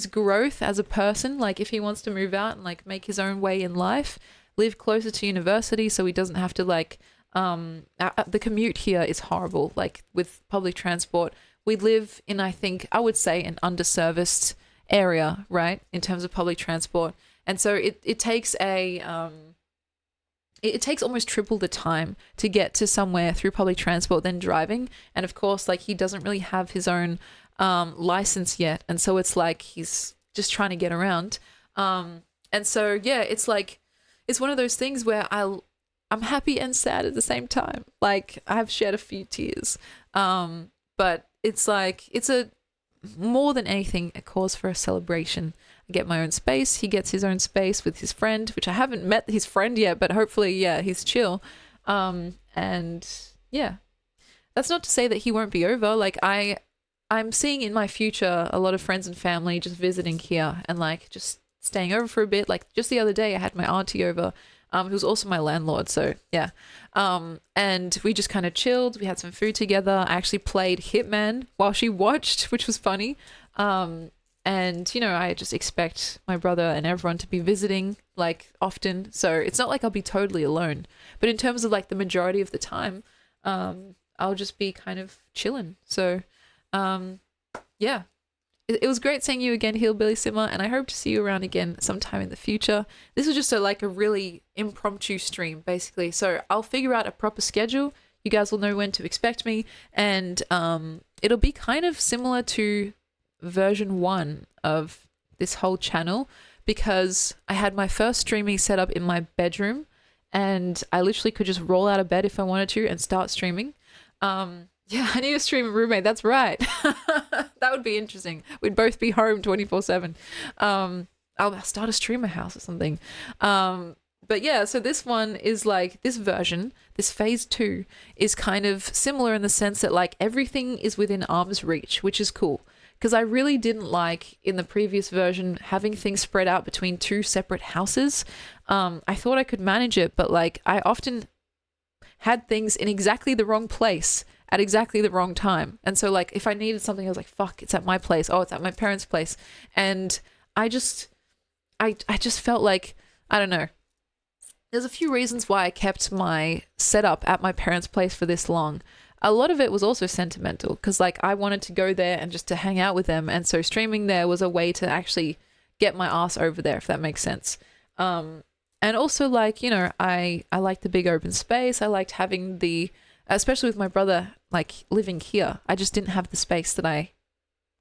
growth as a person. Like if he wants to move out and like make his own way in life, live closer to university so he doesn't have to like the commute here is horrible. Like with public transport, we live in, I think I would say, an underserviced area, right, in terms of public transport. And so it takes it takes almost triple the time to get to somewhere through public transport than driving. And of course, like he doesn't really have his own license yet, and so it's like he's just trying to get around. And so yeah, it's like it's one of those things where I'm happy and sad at the same time. Like I've shed a few tears, but it's like it's a more than anything a cause for a celebration. I get my own space. He gets his own space with his friend, which I haven't met his friend yet, but hopefully, yeah, he's chill. And yeah, that's not to say that he won't be over. Like I'm seeing in my future a lot of friends and family just visiting here and like just staying over for a bit. Like just the other day I had my auntie over, who was also my landlord. So yeah. And we just kind of chilled. We had some food together. I actually played Hitman while she watched, which was funny. And, you know, I just expect my brother and everyone to be visiting like often. So it's not like I'll be totally alone. But in terms of like the majority of the time, I'll just be kind of chilling. So, yeah. It was great seeing you again, Hillbilly Simmer, and I hope to see you around again sometime in the future. This was just a really impromptu stream, basically. So I'll figure out a proper schedule. You guys will know when to expect me, and it'll be kind of similar to version 1 of this whole channel, because I had my first streaming set up in my bedroom, and I literally could just roll out of bed if I wanted to and start streaming. Yeah, I need a streaming roommate. That's right. That would be interesting. We'd both be home 24/7. I'll start a streamer house or something. But yeah, so this one is like this version, this phase two is kind of similar in the sense that like everything is within arm's reach, which is cool. Because I really didn't like in the previous version having things spread out between two separate houses. I thought I could manage it, but like I often had things in exactly the wrong place at exactly the wrong time. And so like if I needed something, I was like, fuck, it's at my place. Oh, it's at my parents' place. And I just felt like, I don't know. There's a few reasons why I kept my setup at my parents' place for this long. A lot of it was also sentimental because like I wanted to go there and just to hang out with them. And so streaming there was a way to actually get my ass over there, if that makes sense. And also like, you know, I liked the big open space. I liked having especially with my brother, like living here, I just didn't have the space that I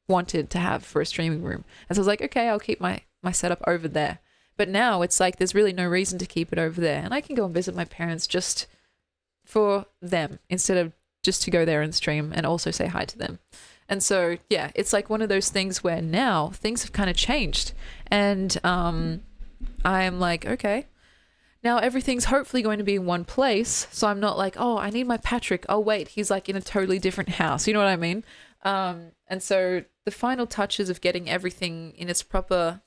wanted to have for a streaming room. And so I was like, okay, I'll keep my setup over there. But now it's like there's really no reason to keep it over there. And I can go and visit my parents just for them instead of just to go there and stream and also say hi to them. And so, yeah, it's like one of those things where now things have kind of changed. And I'm like, okay, now everything's hopefully going to be in one place. So I'm not like, oh, I need my Patrick. Oh, wait, he's like in a totally different house. You know what I mean? And so the final touches of getting everything in its proper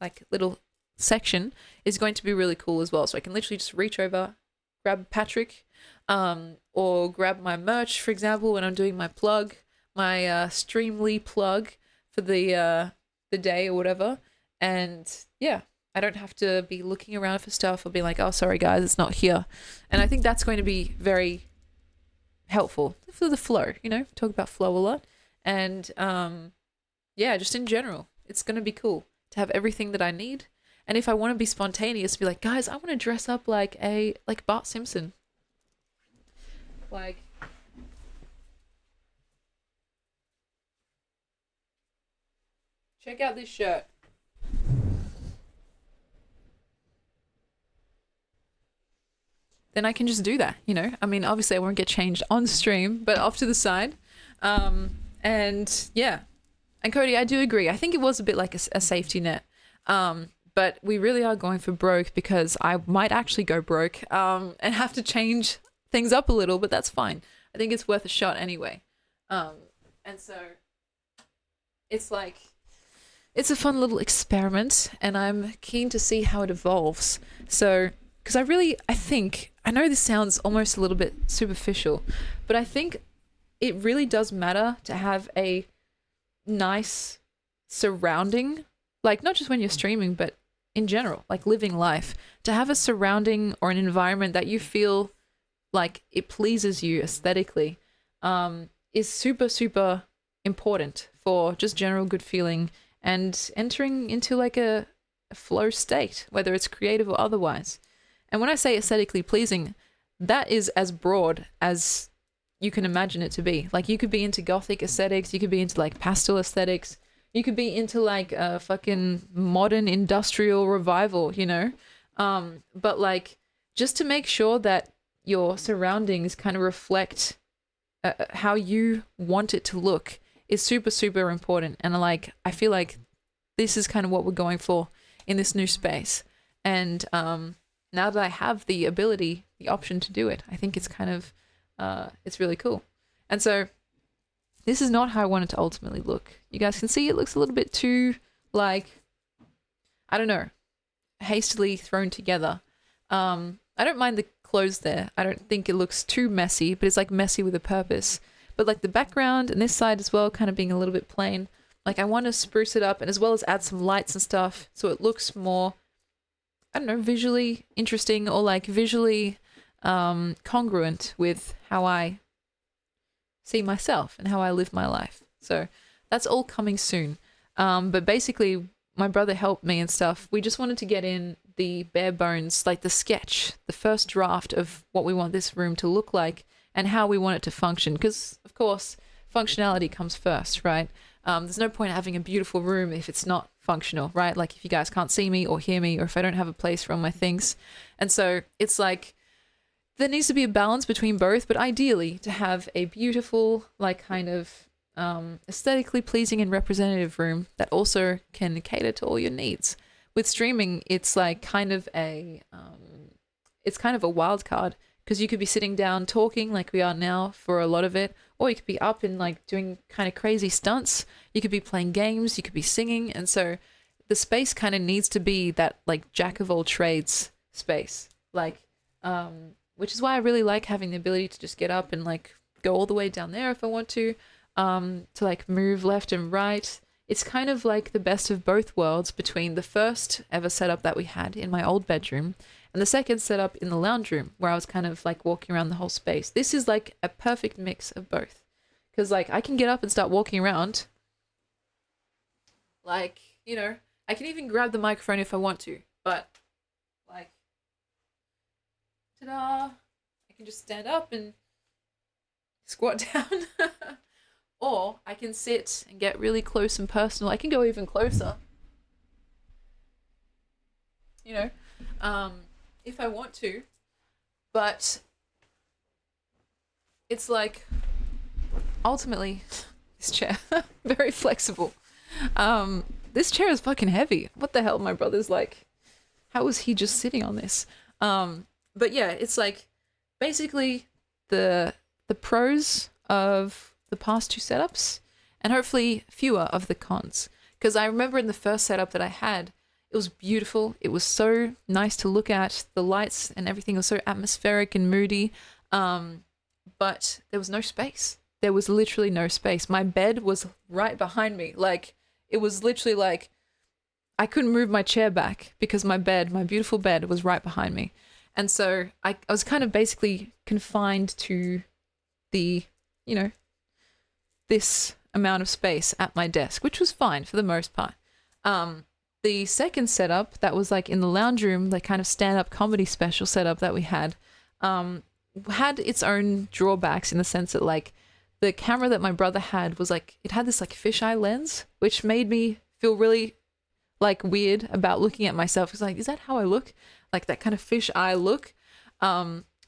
like little section is going to be really cool as well. So I can literally just reach over, grab Patrick, or grab my merch, for example, when I'm doing my plug, my Streamly plug for the day or whatever. And yeah, I don't have to be looking around for stuff or be like, oh, sorry guys, it's not here. And I think that's going to be very helpful for the flow, you know, talk about flow a lot. And yeah, just in general, it's going to be cool to have everything that I need. And if I want to be spontaneous, be like, guys, I want to dress up like Bart Simpson. Like, check out this shirt. Then I can just do that, you know? I mean, obviously I won't get changed on stream, but off to the side. And yeah. And Cody, I do agree. I think it was a bit like a safety net. But we really are going for broke because I might actually go broke and have to change things up a little, but that's fine. I think it's worth a shot anyway. And so it's like, it's a fun little experiment and I'm keen to see how it evolves. So, because I know this sounds almost a little bit superficial, but I think it really does matter to have a nice surrounding, like not just when you're streaming, but in general, like living life, to have a surrounding or an environment that you feel like it pleases you aesthetically is super, super important for just general good feeling and entering into like a flow state, whether it's creative or otherwise. And when I say aesthetically pleasing, that is as broad as you can imagine it to be. Like you could be into gothic aesthetics, you could be into like pastel aesthetics, you could be into like a fucking modern industrial revival, you know? But like just to make sure that your surroundings kind of reflect how you want it to look is super, super important. And like, I feel like this is kind of what we're going for in this new space. And now that I have the ability, the option to do it, I think it's kind of, it's really cool. And so this is not how I want it to ultimately look. You guys can see it looks a little bit too, like, I don't know, hastily thrown together. I don't mind the clothes there. I don't think it looks too messy, but it's like messy with a purpose. But like the background and this side as well, kind of being a little bit plain. Like I want to spruce it up and as well as add some lights and stuff so it looks more, I don't know, visually interesting or like visually congruent with how I see myself and how I live my life. So that's all coming soon. But basically my brother helped me and stuff. We just wanted to get in the bare bones, like the sketch, the first draft of what we want this room to look like and how we want it to function. Because of course, functionality comes first, right? There's no point having a beautiful room if it's not functional, right? Like if you guys can't see me or hear me or if I don't have a place for all my things. And so it's like, there needs to be a balance between both, but ideally to have a beautiful, like kind of aesthetically pleasing and representative room that also can cater to all your needs, with streaming, it's like it's kind of a wild card because you could be sitting down talking like we are now for a lot of it, or you could be up and like doing kind of crazy stunts. You could be playing games, you could be singing, and so the space kind of needs to be that like jack of all trades space, like which is why I really like having the ability to just get up and like go all the way down there if I want to like move left and right. It's kind of like the best of both worlds between the first ever setup that we had in my old bedroom and the second setup in the lounge room where I was kind of like walking around the whole space. This is like a perfect mix of both because like I can get up and start walking around. Like, you know, I can even grab the microphone if I want to, but like, ta-da, I can just stand up and squat down. Or I can sit and get really close and personal. I can go even closer, you know, if I want to. But it's like, ultimately, this chair, very flexible. This chair is fucking heavy. What the hell? My brother's like, how was he just sitting on this? But yeah, it's like basically the pros of the past two setups and hopefully fewer of the cons. Because I remember in the first setup that I had, it was beautiful. It was so nice to look at. The lights and everything was so atmospheric and moody. But there was no space. There was literally no space. My bed was right behind me. Like, it was literally like I couldn't move my chair back because my beautiful bed was right behind me. And so I was kind of basically confined to the, you know, this amount of space at my desk, which was fine for the most part. The second setup that was like in the lounge room, the kind of stand-up comedy special setup that we had its own drawbacks in the sense that like the camera that my brother had was like, it had this like fisheye lens, which made me feel really like weird about looking at myself. It's like, is that how I look? Like that kind of fisheye look.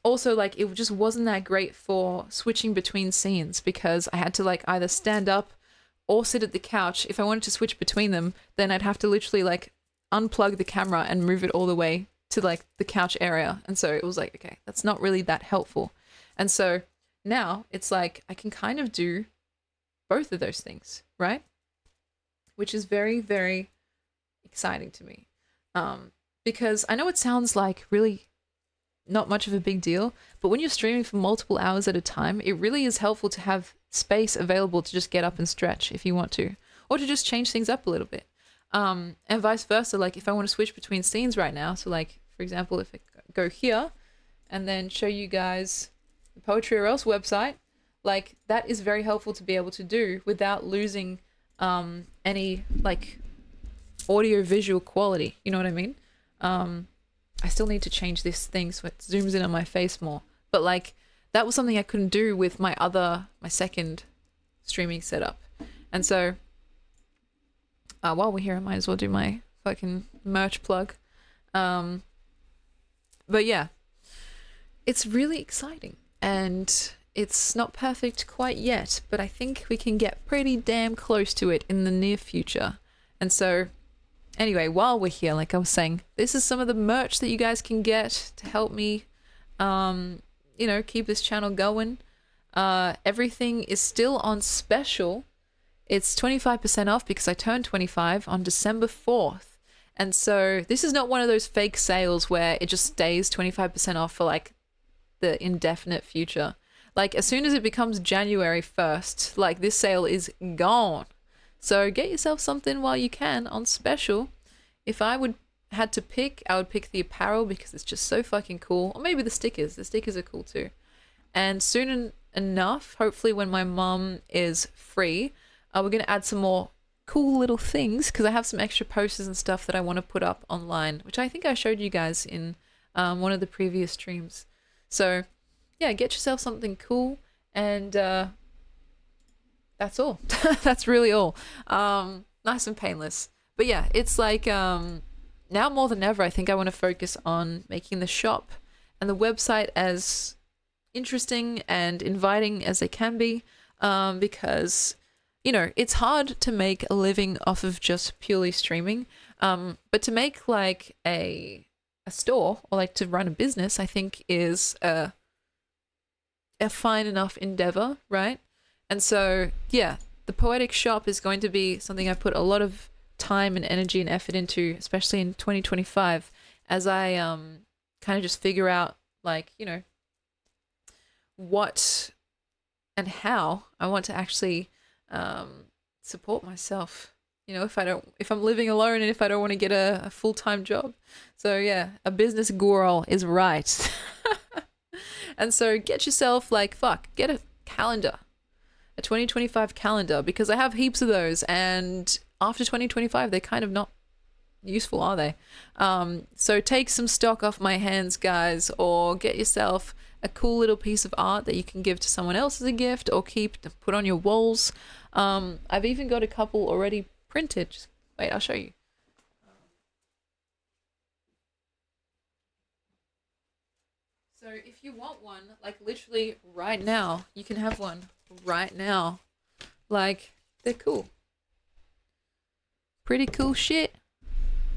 Also, like, it just wasn't that great for switching between scenes because I had to, like, either stand up or sit at the couch. If I wanted to switch between them, then I'd have to literally, like, unplug the camera and move it all the way to, like, the couch area. And so it was like, okay, that's not really that helpful. And so now it's like I can kind of do both of those things, right? Which is very, very exciting to me. Because I know it sounds like really not much of a big deal, but when you're streaming for multiple hours at a time, it really is helpful to have space available to just get up and stretch if you want to, or to just change things up a little bit. And vice versa, like if I want to switch between scenes right now, so like, for example, if I go here and then show you guys the Poetry or Else website, like that is very helpful to be able to do without losing any like audio visual quality, you know what I mean? I still need to change this thing so it zooms in on my face more. But like that was something I couldn't do with my second streaming setup. And so while we're here, I might as well do my fucking merch plug. But yeah, it's really exciting and it's not perfect quite yet, but I think we can get pretty damn close to it in the near future. And so anyway, while we're here, like I was saying, this is some of the merch that you guys can get to help me, you know, keep this channel going. Everything is still on special. It's 25% off because I turned 25 on December 4th. And so this is not one of those fake sales where it just stays 25% off for like the indefinite future. Like as soon as it becomes January 1st, like this sale is gone. So get yourself something while you can on special. If I had to pick, I would pick the apparel because it's just so fucking cool. Or maybe the stickers. The stickers are cool too. And soon enough, hopefully when my mum is free, we're going to add some more cool little things because I have some extra posters and stuff that I want to put up online, which I think I showed you guys in one of the previous streams. So yeah, get yourself something cool and that's all. That's really all. Nice and painless. But yeah, it's like now more than ever, I think I want to focus on making the shop and the website as interesting and inviting as they can be, because you know, it's hard to make a living off of just purely streaming. But to make like a store or like to run a business, I think is a fine enough endeavor, right? And so, yeah, the Poetic Shop is going to be something I put a lot of time and energy and effort into, especially in 2025, as I kind of just figure out, like, you know, what and how I want to actually support myself. You know, if I'm living alone and if I don't want to get a full-time job. So yeah, a business girl is right. And so get yourself get a calendar, a 2025 calendar, because I have heaps of those. And after 2025, they're kind of not useful, are they? So take some stock off my hands, guys, or get yourself a cool little piece of art that you can give to someone else as a gift or keep to put on your walls. I've even got a couple already printed. Wait, I'll show you. So if you want one, like literally right now, you can have one right now. Like, they're cool. Pretty cool shit.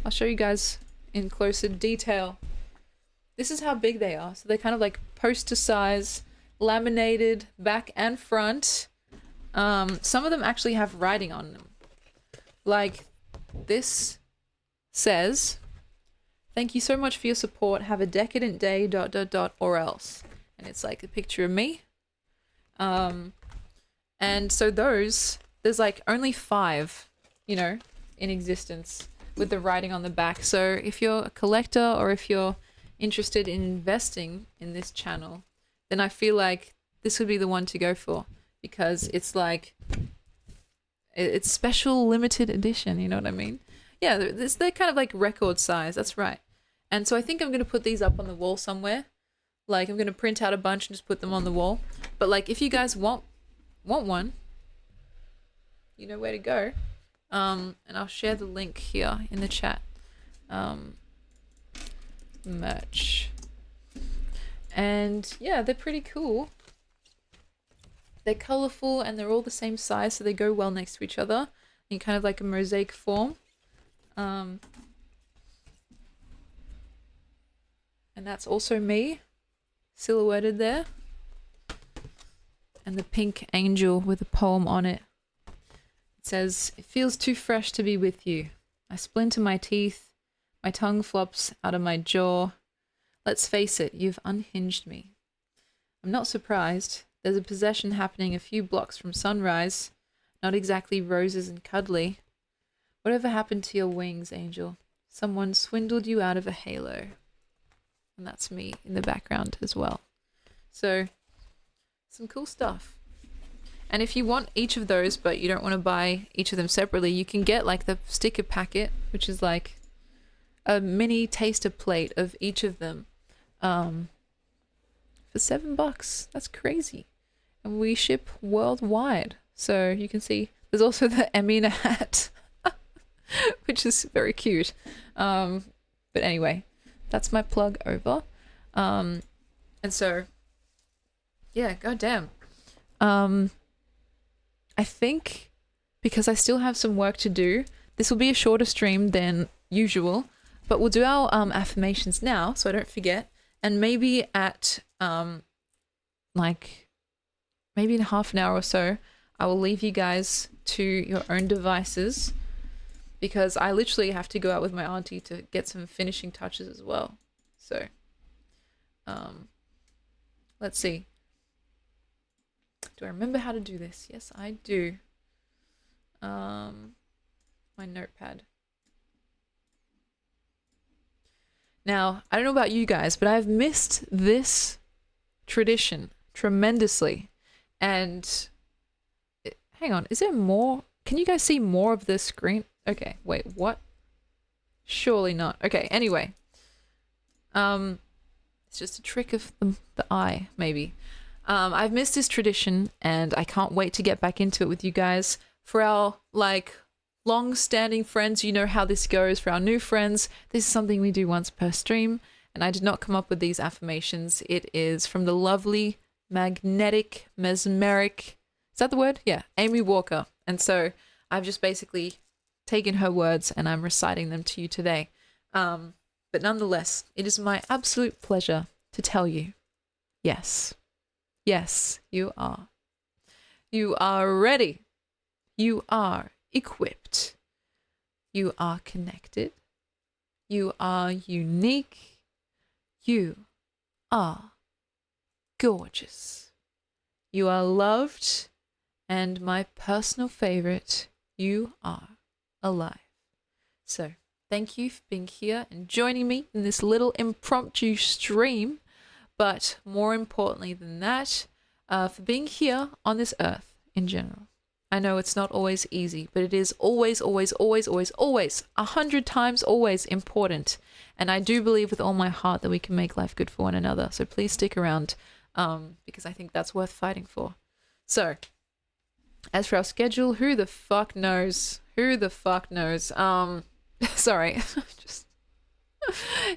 I'll show you guys in closer detail. This is how big they are. So they're kind of like poster size, laminated back and front. Some of them actually have writing on them. Like this says, "Thank you so much for your support. Have a decadent day, ... or else." And it's like a picture of me. And so there's like only 5, you know, in existence with the writing on the back. So if you're a collector or if you're interested in investing in this channel, then I feel like this would be the one to go for, because it's like, it's special limited edition, you know what I mean? Yeah, they're kind of like record size, that's right. And so I think I'm going to put these up on the wall somewhere. Like, I'm going to print out a bunch and just put them on the wall. But like, if you guys want one, you know where to go. And I'll share the link here in the chat. Merch. And yeah, they're pretty cool. They're colorful and they're all the same size, so they go well next to each other in kind of like a mosaic form. And that's also me silhouetted there. And the pink angel with a poem on it. It says, "It feels too fresh to be with you. I splinter my teeth. My tongue flops out of my jaw. Let's face it, you've unhinged me. I'm not surprised. There's a possession happening a few blocks from Sunrise. Not exactly roses and cuddly. Whatever happened to your wings, angel? Someone swindled you out of a halo." And that's me in the background as well. So, some cool stuff. And if you want each of those, but you don't want to buy each of them separately, you can get like the sticker packet, which is like a mini taster plate of each of them, for $7. That's crazy. And we ship worldwide. So you can see there's also the Emmy hat, which is very cute. But anyway, that's my plug over. And so, yeah, goddamn. I think because I still have some work to do, this will be a shorter stream than usual, but we'll do our affirmations now so I don't forget. And maybe at maybe in half an hour or so, I will leave you guys to your own devices, because I literally have to go out with my auntie to get some finishing touches as well. So, let's see. Do I remember how to do this? Yes, I do. My notepad. Now, I don't know about you guys, but I've missed this tradition tremendously. And hang on, is there more? Can you guys see more of the screen? Okay, wait, what? Surely not. Okay, anyway. It's just a trick of the eye, maybe. I've missed this tradition and I can't wait to get back into it with you guys. For our long-standing friends, you know how this goes. For our new friends, this is something we do once per stream, and I did not come up with these affirmations. It is from the lovely, magnetic, mesmeric Is that the word? Yeah, Amy Walker. And so I've just basically taken her words and I'm reciting them to you today. But nonetheless, it is my absolute pleasure to tell you, yes, yes, you are. You are ready. You are equipped. You are connected. You are unique. You are gorgeous. You are loved. And my personal favorite, you are alive. So thank you for being here and joining me in this little impromptu stream. But more importantly than that, for being here on this earth in general. I know it's not always easy, but it is always, always, always, always, always, 100 times always important. And I do believe with all my heart that we can make life good for one another. So please stick around because I think that's worth fighting for. So as for our schedule, who the fuck knows? Who the fuck knows? Sorry, just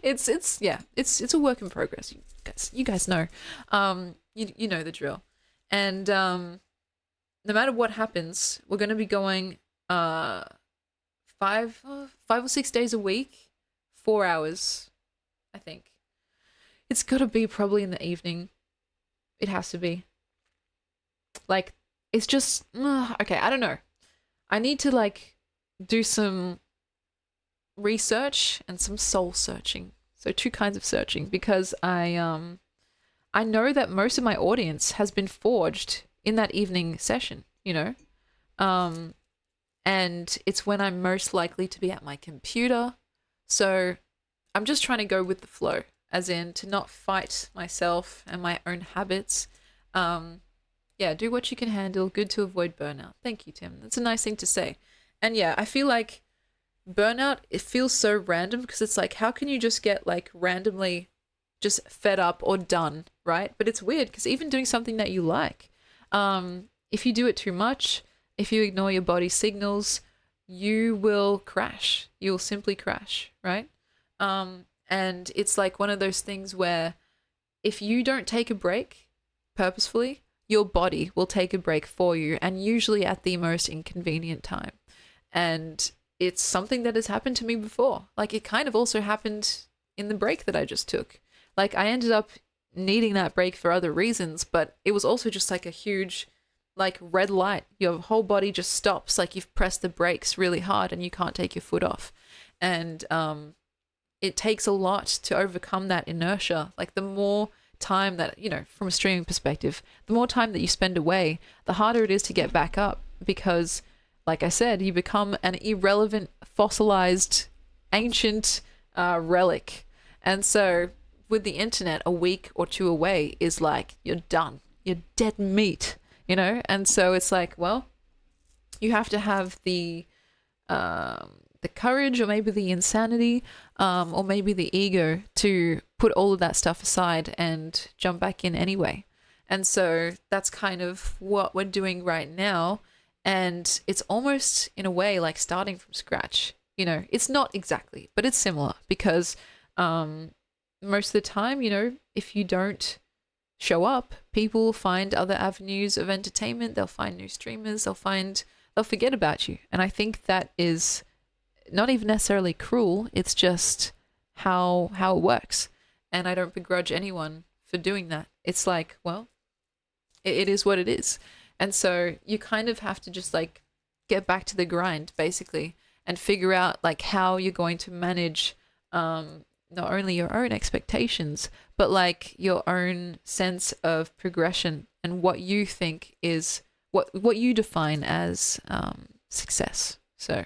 it's a work in progress. You guys know, you know the drill, and no matter what happens, we're gonna be going 5 or 6 days a week, 4 hours, I think. It's gotta be probably in the evening. It has to be. Like, it's just okay. I don't know. I need to like do some research and some soul searching. So 2 kinds of searching because I know that most of my audience has been forged in that evening session, you know? And it's when I'm most likely to be at my computer. So I'm just trying to go with the flow, as in to not fight myself and my own habits. Yeah, do what you can handle. Good to avoid burnout. Thank you, Tim. That's a nice thing to say. And yeah, I feel like burnout, it feels so random because it's like, how can you just get like randomly just fed up or done, right? But it's weird because even doing something that you like, if you do it too much, if you ignore your body signals, you will crash. You'll simply crash, right? And it's like one of those things where if you don't take a break purposefully, your body will take a break for you, and usually at the most inconvenient time. And it's something that has happened to me before. Like, it kind of also happened in the break that I just took. Like, I ended up needing that break for other reasons, but it was also just like a huge, like, red light. Your whole body just stops, like you've pressed the brakes really hard and you can't take your foot off. And it takes a lot to overcome that inertia. Like, the more time that, you know, from a streaming perspective, the more time that you spend away, the harder it is to get back up because, like I said, you become an irrelevant, fossilized, ancient relic. And so with the internet, a week or 2 away is like, you're done. You're dead meat, you know? And so it's like, well, you have to have the courage or maybe the insanity or maybe the ego to put all of that stuff aside and jump back in anyway. And so that's kind of what we're doing right now. And it's almost in a way like starting from scratch. You know, it's not exactly, but it's similar because most of the time, you know, if you don't show up, people find other avenues of entertainment. They'll find new streamers. They'll forget about you. And I think that is not even necessarily cruel. It's just how it works. And I don't begrudge anyone for doing that. It's like, well, it is what it is. And so you kind of have to just like get back to the grind basically and figure out like how you're going to manage not only your own expectations, but like your own sense of progression and what you think is what you define as success. So,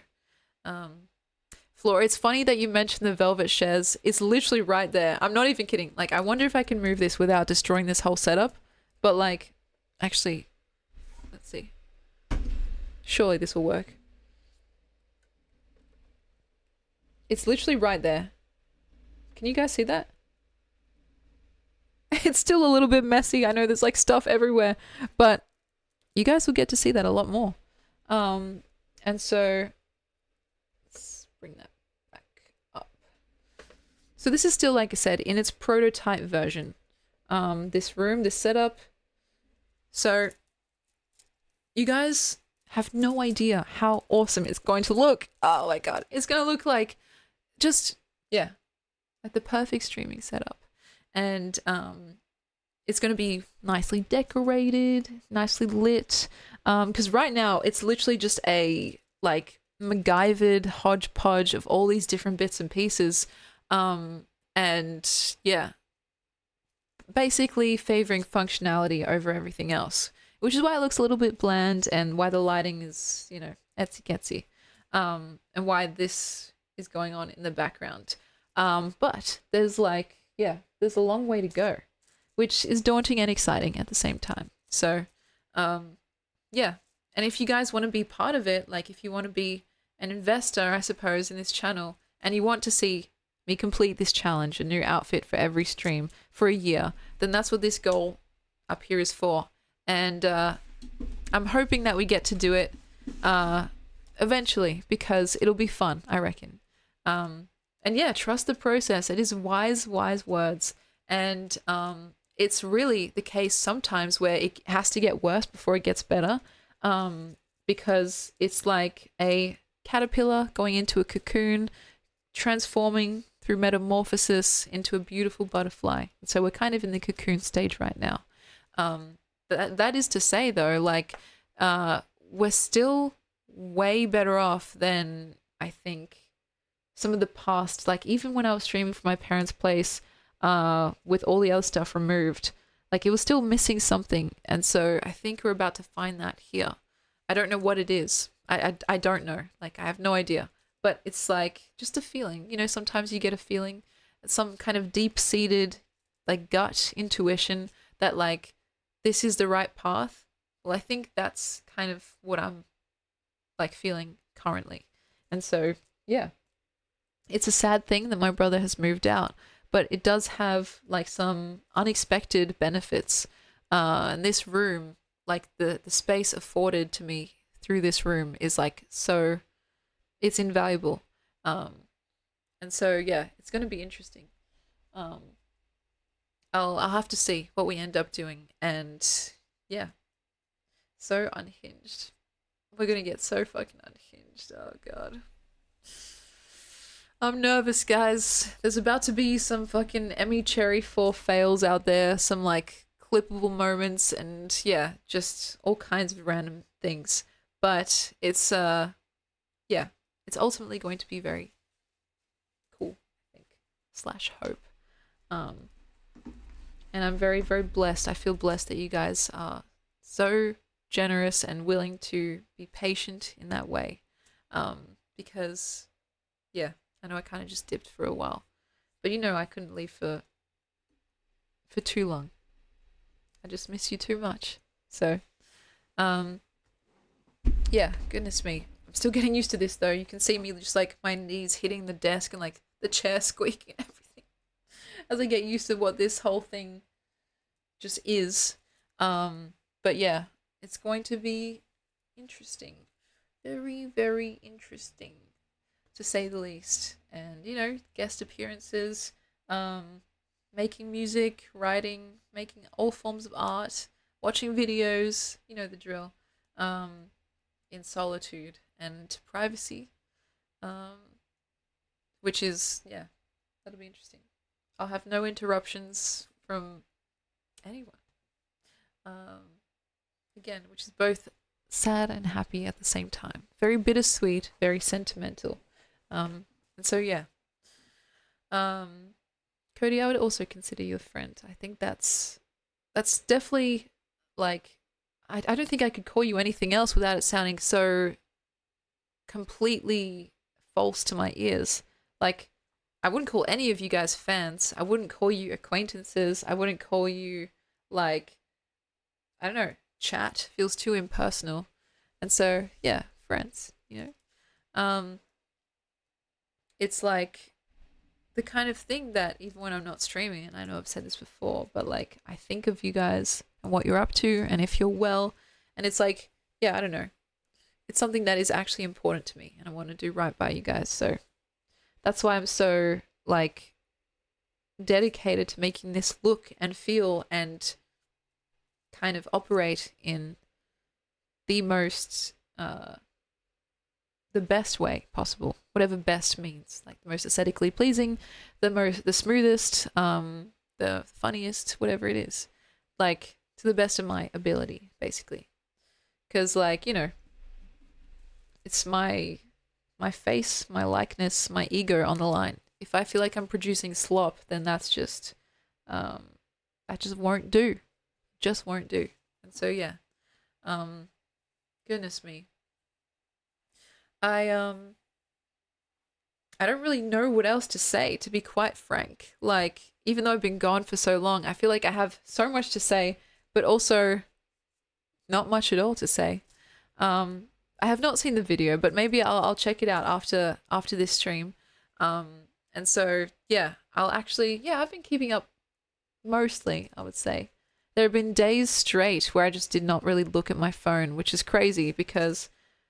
Flora, it's funny that you mentioned the velvet shares. It's literally right there. I'm not even kidding. Like, I wonder if I can move this without destroying this whole setup. But like, actually, let's see. Surely this will work. It's literally right there. Can you guys see that? It's still a little bit messy. I know there's like stuff everywhere, but you guys will get to see that a lot more. And so let's bring that back up. So this is still, like I said, in its prototype version. This room, this setup. So You guys have no idea how awesome it's going to look. Oh my god. It's going to look like just, yeah, like the perfect streaming setup. And it's going to be nicely decorated, nicely lit. Because right now it's literally just a like MacGyvered hodgepodge of all these different bits and pieces. And yeah, basically favoring functionality over everything else, which is why it looks a little bit bland and why the lighting is, etsy getsy, and why this is going on in the background. But there's there's a long way to go, which is daunting and exciting at the same time. So, yeah. And if you guys want to be part of it, like if you want to be an investor, I suppose, in this channel, and you want to see me complete this challenge, a new outfit for every stream for a year, then that's what this goal up here is for. And I'm hoping that we get to do it eventually, because it'll be fun, I reckon. And yeah, trust the process. It is wise words. And it's really the case sometimes where it has to get worse before it gets better, because it's like a caterpillar going into a cocoon, transforming through metamorphosis into a beautiful butterfly. And so we're kind of in the cocoon stage right now. That is to say, though, like we're still way better off than I think some of the past. Like even when I was streaming from my parents' place, with all the other stuff removed, like it was still missing something. And so I think we're about to find that here. I don't know what it is. I don't know. Like I have no idea. But it's like just a feeling. Sometimes you get a feeling, some kind of deep-seated like gut intuition that like this is the right path. Well, I think that's kind of what I'm like feeling currently. And so, yeah. It's a sad thing that my brother has moved out, but it does have like some unexpected benefits. And this room, like the space afforded to me through this room is like so, it's invaluable. And so yeah, it's going to be interesting. I'll have to see what we end up doing. And yeah, so unhinged. We're going to get so fucking unhinged. Oh god. I'm nervous, guys. There's about to be some fucking Emmy Cherry 4 fails out there, some like clippable moments, and yeah, just all kinds of random things. But it's yeah, it's ultimately going to be very cool, I think, slash hope. And I'm very, very blessed. I feel blessed that you guys are so generous and willing to be patient in that way. Because yeah, I know I kind of just dipped for a while, but I couldn't leave for too long. I just miss you too much. So, yeah, goodness me. I'm still getting used to this though. You can see me just like my knees hitting the desk and like the chair squeaking and everything as I get used to what this whole thing just is. But yeah, it's going to be interesting. Very, very interesting, to say the least. And guest appearances, making music, writing, making all forms of art, watching videos, the drill, in solitude and privacy, which is, yeah, that'll be interesting. I'll have no interruptions from anyone. Again, which is both sad and happy at the same time. Very bittersweet, very sentimental. And so yeah. Cody, I would also consider you a friend. I think that's definitely like I don't think I could call you anything else without it sounding so completely false to my ears. Like I wouldn't call any of you guys fans. I wouldn't call you acquaintances. I wouldn't call you like I don't know, chat feels too impersonal. And so, yeah, friends, it's like the kind of thing that even when I'm not streaming, and I know I've said this before, but like I think of you guys and what you're up to and if you're well, and it's like, yeah, I don't know. It's something that is actually important to me and I want to do right by you guys. So that's why I'm so like dedicated to making this look and feel and kind of operate in the most the best way possible, whatever best means, like the most aesthetically pleasing, the smoothest, the funniest, whatever it is, like to the best of my ability, basically. Because like, you know, it's my face, my likeness, my ego on the line. If I feel like I'm producing slop, then that's just that just won't do. Just won't do. And so yeah. Goodness me. I I don't really know what else to say, to be quite frank. Like, even though I've been gone for so long, I feel like I have so much to say, but also not much at all to say. I have not seen the video, but maybe I'll check it out after this stream. And so yeah, I've been keeping up mostly, I would say. There have been days straight where I just did not really look at my phone, which is crazy because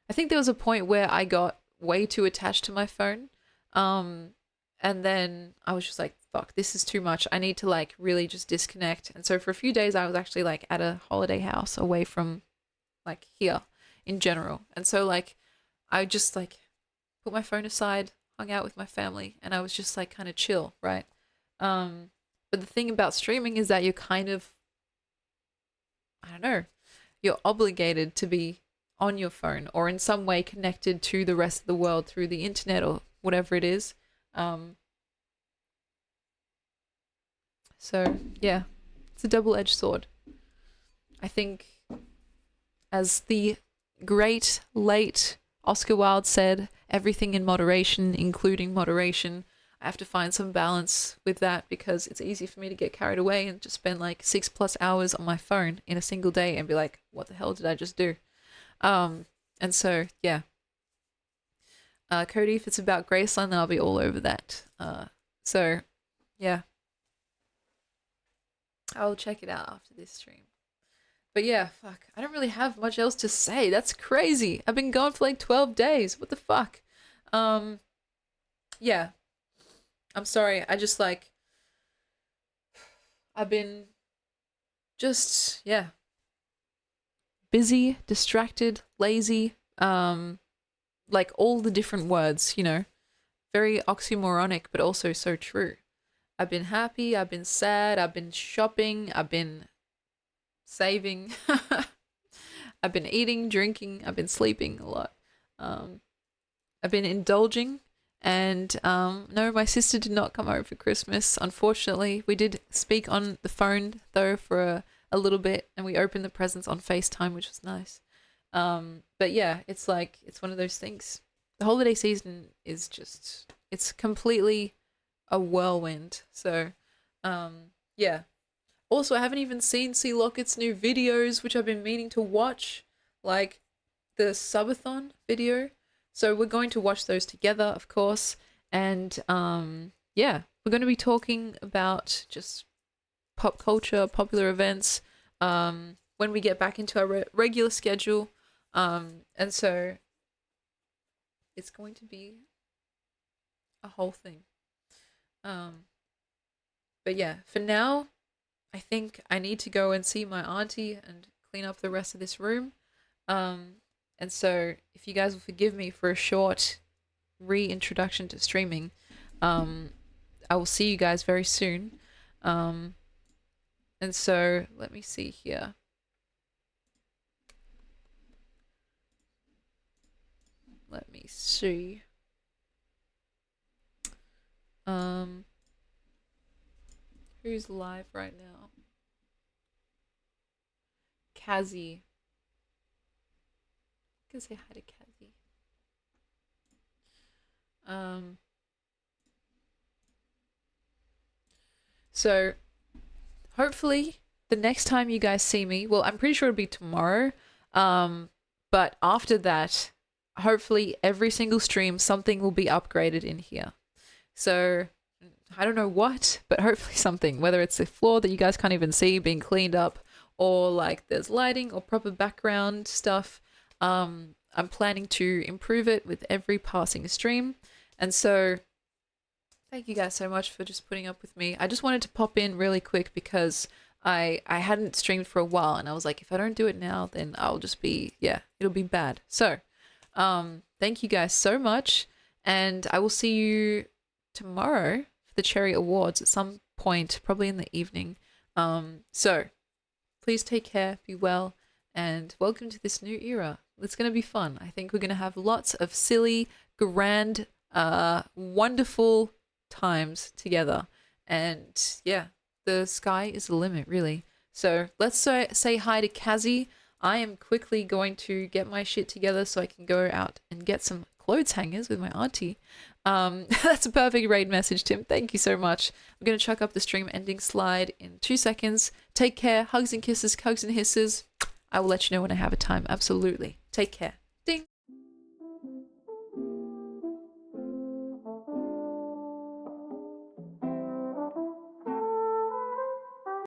I think there was a point where I got way too attached to my phone. And then I was just like, fuck, this is too much. I need to like really just disconnect. And so for a few days I was actually like at a holiday house away from like here in general. And so like I just like put my phone aside, hung out with my family, and I was just like kind of chill, right? But the thing about streaming is that you're kind of, I don't know, you're obligated to be on your phone or in some way connected to the rest of the world through the internet or whatever it is. So yeah, it's a double-edged sword. I think, as the great late Oscar Wilde said, everything in moderation, including moderation. I have to find some balance with that because it's easy for me to get carried away and just spend like 6+ hours on my phone in a single day and be like, what the hell did I just do? And so, yeah. Cody, if it's about Graceland, then I'll be all over that. So, yeah. I'll check it out after this stream. But yeah, fuck. I don't really have much else to say. That's crazy. I've been gone for like 12 days. What the fuck? Yeah. I'm sorry. I just like... I've been just, yeah. Busy, distracted, lazy, like all the different words, you know. Very oxymoronic, but also so true. I've been happy, I've been sad, I've been shopping, I've been saving, I've been eating, drinking, I've been sleeping a lot. I've been indulging, and no, my sister did not come over for Christmas, unfortunately. We did speak on the phone, though, for a little bit, and we opened the presents on FaceTime, which was nice. But yeah, it's like, it's one of those things. The holiday season is just, it's completely a whirlwind. So, yeah. Also, I haven't even seen C. Lockett's new videos, which I've been meaning to watch, like the subathon video. So we're going to watch those together, of course. And yeah, we're going to be talking about just pop culture, popular events, when we get back into our regular schedule. And so it's going to be a whole thing. But yeah, for now, I think I need to go and see my auntie and clean up the rest of this room. And so if you guys will forgive me for a short reintroduction to streaming, I will see you guys very soon. And so let me see here. Let me see. Who's live right now? Kazi. I can say hi to Kazi. So hopefully the next time you guys see me, well, I'm pretty sure it'll be tomorrow. But after that, hopefully every single stream, something will be upgraded in here. So I don't know what, but hopefully something, whether it's the floor that you guys can't even see being cleaned up, or like there's lighting or proper background stuff. I'm planning to improve it with every passing stream. And so thank you guys so much for just putting up with me. I just wanted to pop in really quick because I hadn't streamed for a while, and I was like, if I don't do it now, then I'll just be, yeah, it'll be bad. So, thank you guys so much, and I will see you tomorrow for the Cherry Awards at some point, probably in the evening. So please take care, be well, and welcome to this new era. It's going to be fun. I think we're going to have lots of silly, grand, wonderful times together. And yeah, the sky is the limit, really. So let's say hi to Kazi. I am quickly going to get my shit together so I can go out and get some clothes hangers with my auntie. That's a perfect raid message, Tim. Thank you so much. I'm going to chuck up the stream ending slide in 2 seconds. Take care. Hugs and kisses, hugs and hisses. I will let you know when I have a time. Absolutely. Take care. Ding.